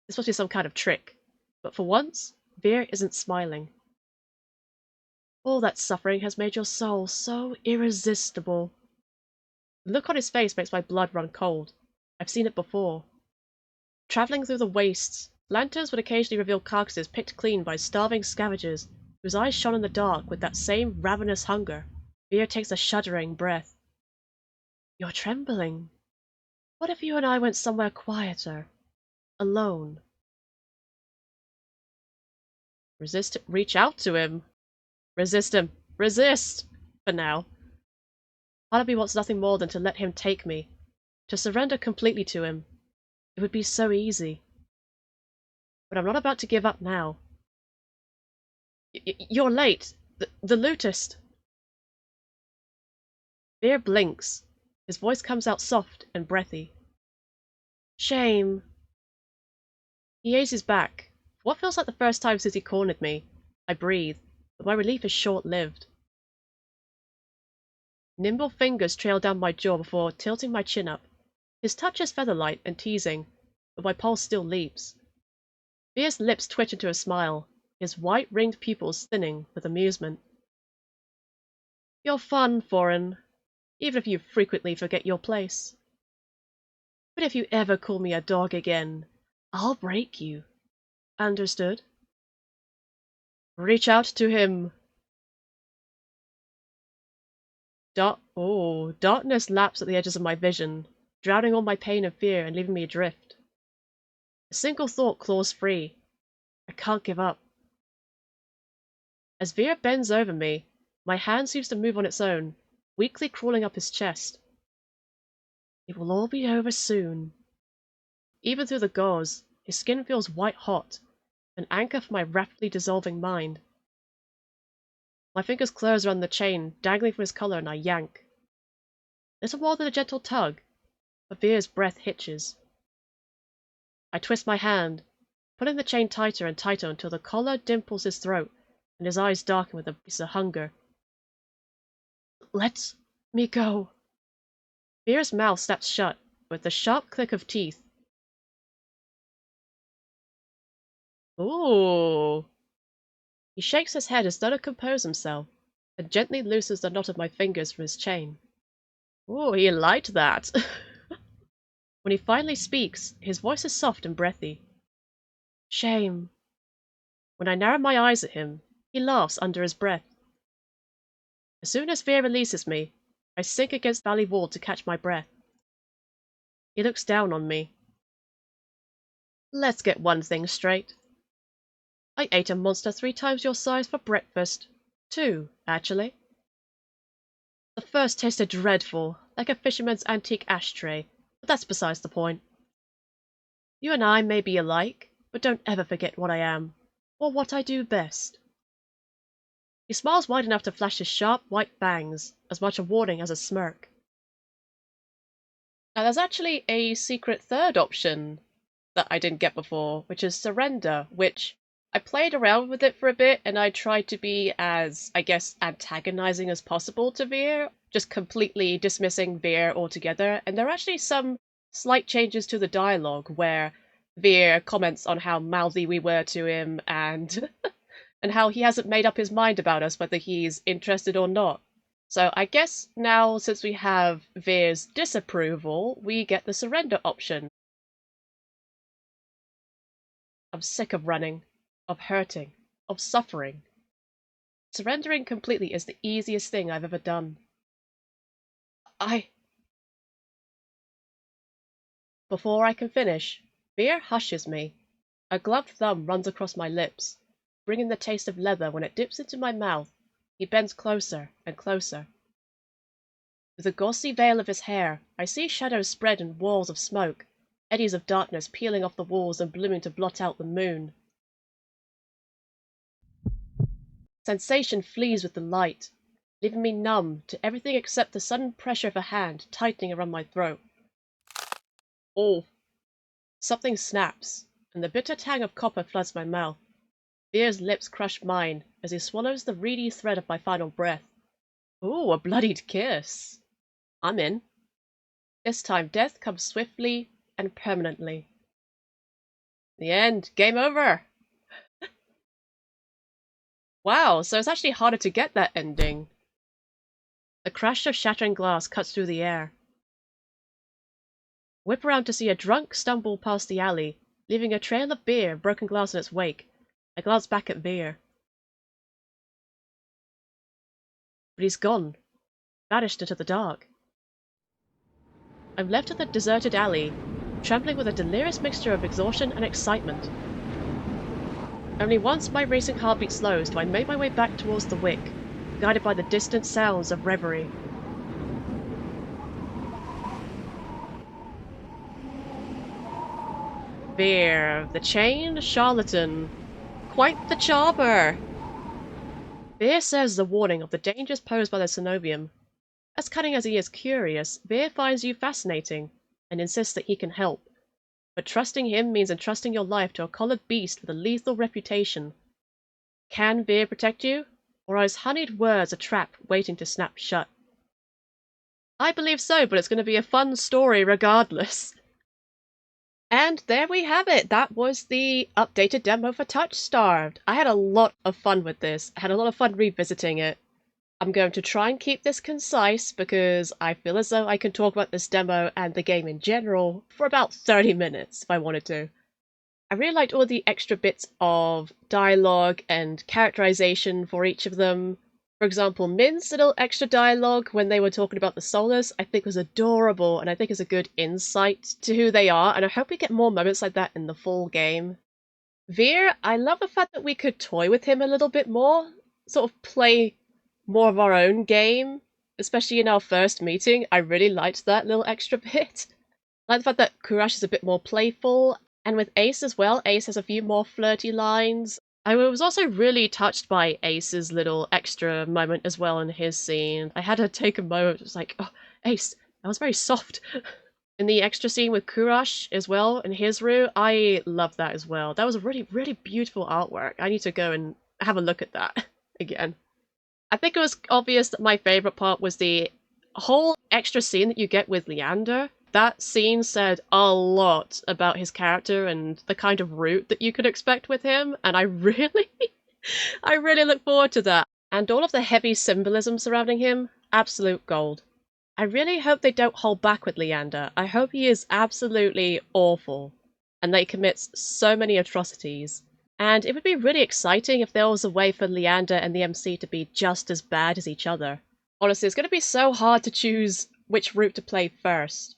This must be some kind of trick. But for once, Vere isn't smiling. All that suffering has made your soul so irresistible. The look on his face makes my blood run cold. I've seen it before. Travelling through the wastes, lanterns would occasionally reveal carcasses picked clean by starving scavengers whose eyes shone in the dark with that same ravenous hunger. Vere takes a shuddering breath. You're trembling. What if you and I went somewhere quieter? Alone? Reach out to him. Resist him. Resist! For now. Part of me wants nothing more than to let him take me. To surrender completely to him. It would be so easy. But I'm not about to give up now. You're late. The lootist. Vere blinks. His voice comes out soft and breathy. Shame. He eases back. For what feels like the first time since he cornered me, I breathe, but my relief is short-lived. Nimble fingers trail down my jaw before tilting my chin up. His touch is feather-light and teasing, but my pulse still leaps. Vere's lips twitch into a smile, his white-ringed pupils thinning with amusement. You're fun, Foreign, even if you frequently forget your place. But if you ever call me a dog again, I'll break you. Understood? Reach out to him. Darkness laps at the edges of my vision, drowning all my pain and fear and leaving me adrift. A single thought claws free. I can't give up. As Vere bends over me, my hand seems to move on its own, weakly crawling up his chest. It will all be over soon. Even through the gauze, his skin feels white-hot, an anchor for my rapidly dissolving mind. My fingers close around the chain dangling from his collar and I yank. Little more than a gentle tug, but Vere's breath hitches. I twist my hand, pulling the chain tighter and tighter until the collar dimples his throat and his eyes darken with a piece of hunger. Let me go. Vere's mouth snaps shut with the sharp click of teeth. Ooh. He shakes his head as though to compose himself, and gently loosens the knot of my fingers from his chain. Ooh, he liked that. When he finally speaks, his voice is soft and breathy. Shame. When I narrow my eyes at him, he laughs under his breath. As soon as Vere releases me, I sink against the valley wall to catch my breath. He looks down on me. Let's get one thing straight. I ate a monster 3 times your size for breakfast. 2, actually. The first tasted dreadful, like a fisherman's antique ashtray, but that's besides the point. You and I may be alike, but don't ever forget what I am, or what I do best. He smiles wide enough to flash his sharp white fangs, as much a warning as a smirk. Now there's actually a secret third option that I didn't get before, which is surrender, which I played around with it for a bit, and I tried to be as, I guess, antagonizing as possible to Vere, just completely dismissing Vere altogether, and there are actually some slight changes to the dialogue where Vere comments on how mouthy we were to him, and and how he hasn't made up his mind about us whether he's interested or not. So I guess now, since we have Vere's disapproval, we get the surrender option. I'm sick of running, of hurting, of suffering. Surrendering completely is the easiest thing I've ever done. Before I can finish, Vere hushes me. A gloved thumb runs across my lips, bringing the taste of leather when it dips into my mouth. He bends closer and closer. Through the gauzy veil of his hair, I see shadows spread in walls of smoke, eddies of darkness peeling off the walls and blooming to blot out the moon. Sensation flees with the light, leaving me numb to everything except the sudden pressure of a hand tightening around my throat. Oh! Something snaps, and the bitter tang of copper floods my mouth. Vere's lips crush mine as he swallows the reedy thread of my final breath. Ooh, a bloodied kiss! I'm in. This time death comes swiftly and permanently. The end. Game over! Wow, so it's actually harder to get that ending. The crash of shattering glass cuts through the air. Whip around to see a drunk stumble past the alley, leaving a trail of beer and broken glass in its wake. I glance back at Vere. But he's gone, vanished into the dark. I'm left in the deserted alley, trembling with a delirious mixture of exhaustion and excitement. Only once my racing heartbeat slows do I make my way back towards the wick, guided by the distant sounds of reverie. Vere, the chained charlatan. Quite the charmer! Vere serves as a warning of the dangers posed by the Cenobium. As cunning as he is curious, Vere finds you fascinating, and insists that he can help. But trusting him means entrusting your life to a collared beast with a lethal reputation. Can Vere protect you, or are his honeyed words a trap waiting to snap shut? I believe so, but it's going to be a fun story regardless. And there we have it. That was the updated demo for TOUCHSTARVED. I had a lot of fun with this. I had a lot of fun revisiting it. I'm going to try and keep this concise because I feel as though I can talk about this demo and the game in general for about 30 minutes if I wanted to. I really liked all the extra bits of dialogue and characterization for each of them. For example, Mhin's little extra dialogue when they were talking about the Solars I think was adorable, and I think is a good insight to who they are, and I hope we get more moments like that in the full game. Vere, I love the fact that we could toy with him a little bit more, sort of play more of our own game, especially in our first meeting. I really liked that little extra bit. I like the fact that Kuras is a bit more playful, and with Ais as well, Ais has a few more flirty lines. I was also really touched by Ace's little extra moment as well in his scene. I had to take a moment, it was like, oh, Ais, that was very soft. In the extra scene with Kuras as well, in his room, I love that as well. That was a really, really beautiful artwork. I need to go and have a look at that again. I think it was obvious that my favorite part was the whole extra scene that you get with Leander. That scene said a lot about his character and the kind of route that you could expect with him, and I really, I really look forward to that. And all of the heavy symbolism surrounding him, absolute gold. I really hope they don't hold back with Leander. I hope he is absolutely awful, and that he commits so many atrocities. And it would be really exciting if there was a way for Leander and the MC to be just as bad as each other. Honestly, it's going to be so hard to choose which route to play first.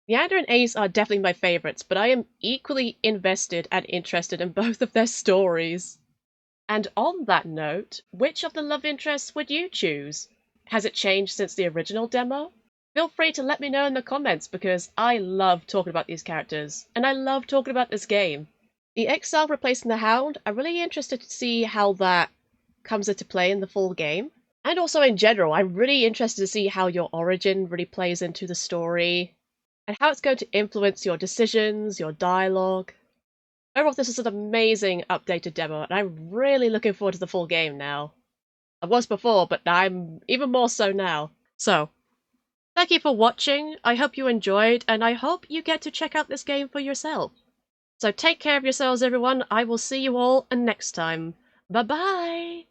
Leander and Ais are definitely my favourites, but I am equally invested and interested in both of their stories. And on that note, which of the love interests would you choose? Has it changed since the original demo? Feel free to let me know in the comments because I love talking about these characters, and I love talking about this game. The Exile replacing the Hound, I'm really interested to see how that comes into play in the full game. And also in general, I'm really interested to see how your origin really plays into the story, and how it's going to influence your decisions, your dialogue. Overall, this is an amazing updated demo, and I'm really looking forward to the full game now. I was before, but I'm even more so now. So, thank you for watching, I hope you enjoyed, and I hope you get to check out this game for yourself. So take care of yourselves, everyone. I will see you all next time. Bye-bye!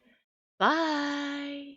Bye!